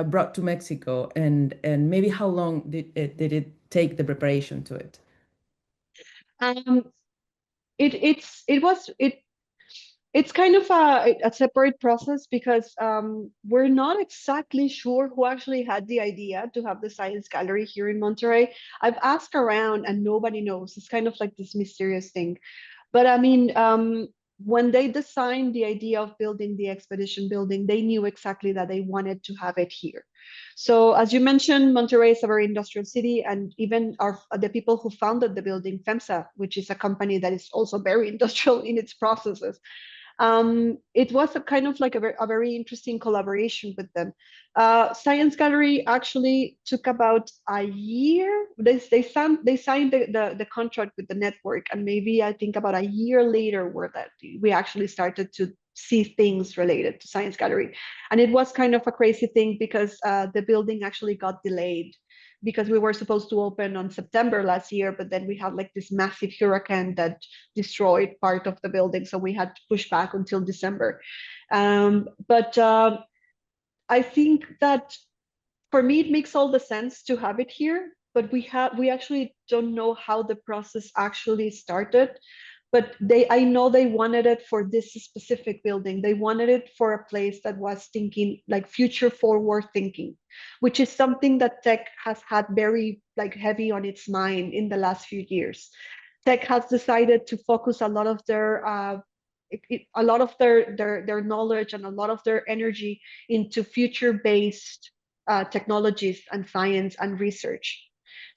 brought to Mexico, and maybe how long did it take, the preparation to it? It's kind of a separate process, because we're not exactly sure who actually had the idea to have the Science Gallery here in Monterrey. I've asked around and nobody knows. It's kind of like this mysterious thing. But I mean, when they designed the idea of building the expedition building, they knew exactly that they wanted to have it here. So as you mentioned, Monterrey is a very industrial city, and even the people who founded the building, FEMSA, which is a company that is also very industrial in its processes, It was a kind of like a very interesting collaboration with them. Science Gallery actually took about a year. They signed the contract with the network, and maybe I think about a year later where that we actually started to see things related to Science Gallery. And it was kind of a crazy thing because the building actually got delayed because we were supposed to open on September last year, but then we had like this massive hurricane that destroyed part of the building, so we had to push back until December. But I think that for me it makes all the sense to have it here, but we actually don't know how the process actually started. But I know they wanted it for this specific building. They wanted it for a place that was thinking like future forward thinking, which is something that tech has had very like heavy on its mind in the last few years. Tech has decided to focus a lot of their their knowledge and a lot of their energy into future-based technologies and science and research.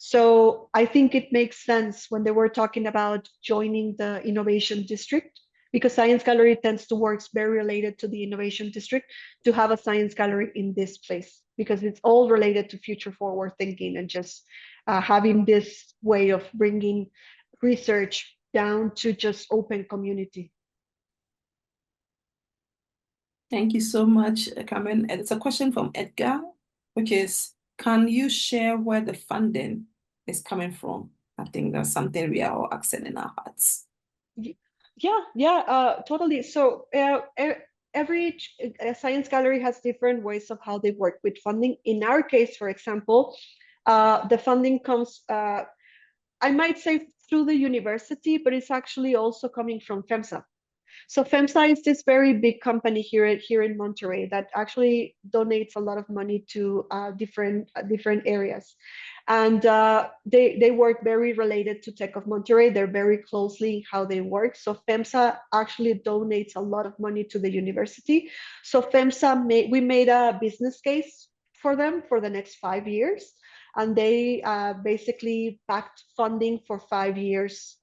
So I think it makes sense when they were talking about joining the innovation district, because Science Gallery tends to work very related to the innovation district, to have a Science Gallery in this place, because it's all related to future forward thinking and just having this way of bringing research down to just open community. Thank you so much, Carmen. And it's a question from Edgar, which is, can you share where the funding is coming from? I think that's something we are all asking in our hearts. Yeah, totally. So every Science Gallery has different ways of how they work with funding. In our case, for example, the funding comes, I might say through the university, but it's actually also coming from FEMSA. So FEMSA is this very big company here in Monterrey that actually donates a lot of money to different areas, and they work very related to Tech of Monterrey. They're very closely how they work. So FEMSA actually donates a lot of money to the university. So FEMSA we made a business case for them for the next 5 years, and they basically backed funding for 5 years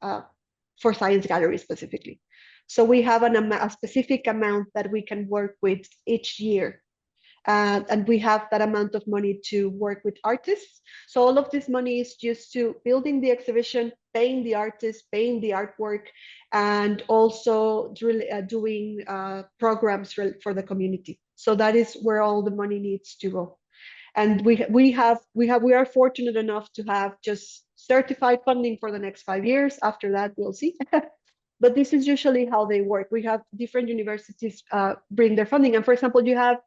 for Science Gallery specifically. So we have a specific amount that we can work with each year. And we have that amount of money to work with artists. So all of this money is just to building the exhibition, paying the artists, paying the artwork, and also doing programs for the community. So that is where all the money needs to go. And we are fortunate enough to have just certified funding for the next 5 years. After that, we'll see. But this is usually how they work. We have different universities bring their funding. And for example, you have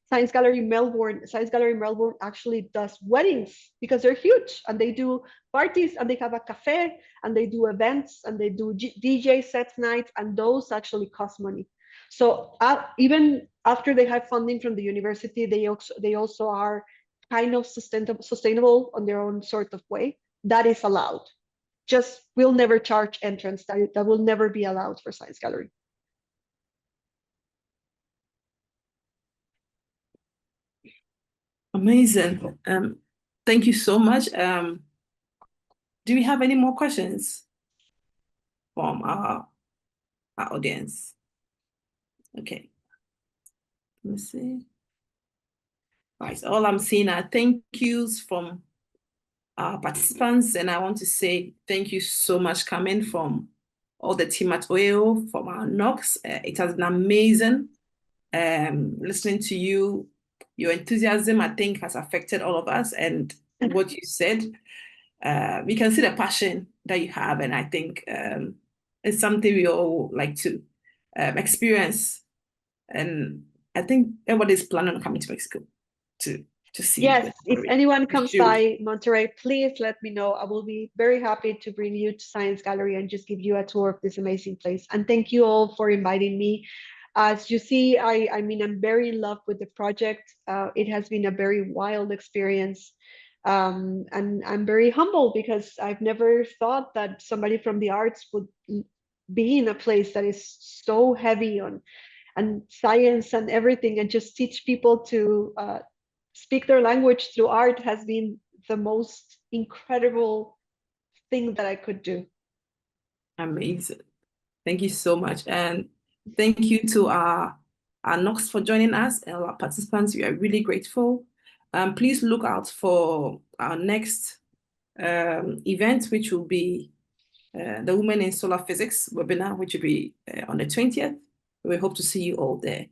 Science Gallery Melbourne. Science Gallery Melbourne actually does weddings because they're huge, and they do parties, and they have a cafe, and they do events, and they do DJ sets nights, and those actually cost money. So even after they have funding from the university, they also are kind of sustainable on their own sort of way. That is allowed. Just we'll never charge entrance. That will never be allowed for Science Gallery. Amazing. Thank you so much. Do we have any more questions from our audience? Okay. Let me see. Right. So all I'm seeing are thank yous from our participants, and I want to say thank you so much, Carmen, from all the team at OAO, from our NOCs. It has been amazing listening to you. Your enthusiasm, I think, has affected all of us, and what you said, we can see the passion that you have, and I think it's something we all like to experience. And I think everybody's planning on coming to Mexico to see. Yes, if anyone comes by Monterrey, please let me know. I will be very happy to bring you to Science Gallery and just give you a tour of this amazing place. And thank you all for inviting me. As you see, I mean, I'm very in love with the project. It has been a very wild experience. And I'm very humble because I've never thought that somebody from the arts would be in a place that is so heavy on science and everything, and just teach people to speak their language through art has been the most incredible thing that I could do. Amazing. Thank you so much. And Thank you to our NOCs for joining us and our participants. We are really grateful. Please look out for our next event, which will be the Women in Solar Physics webinar, which will be on the 20th. We hope to see you all there.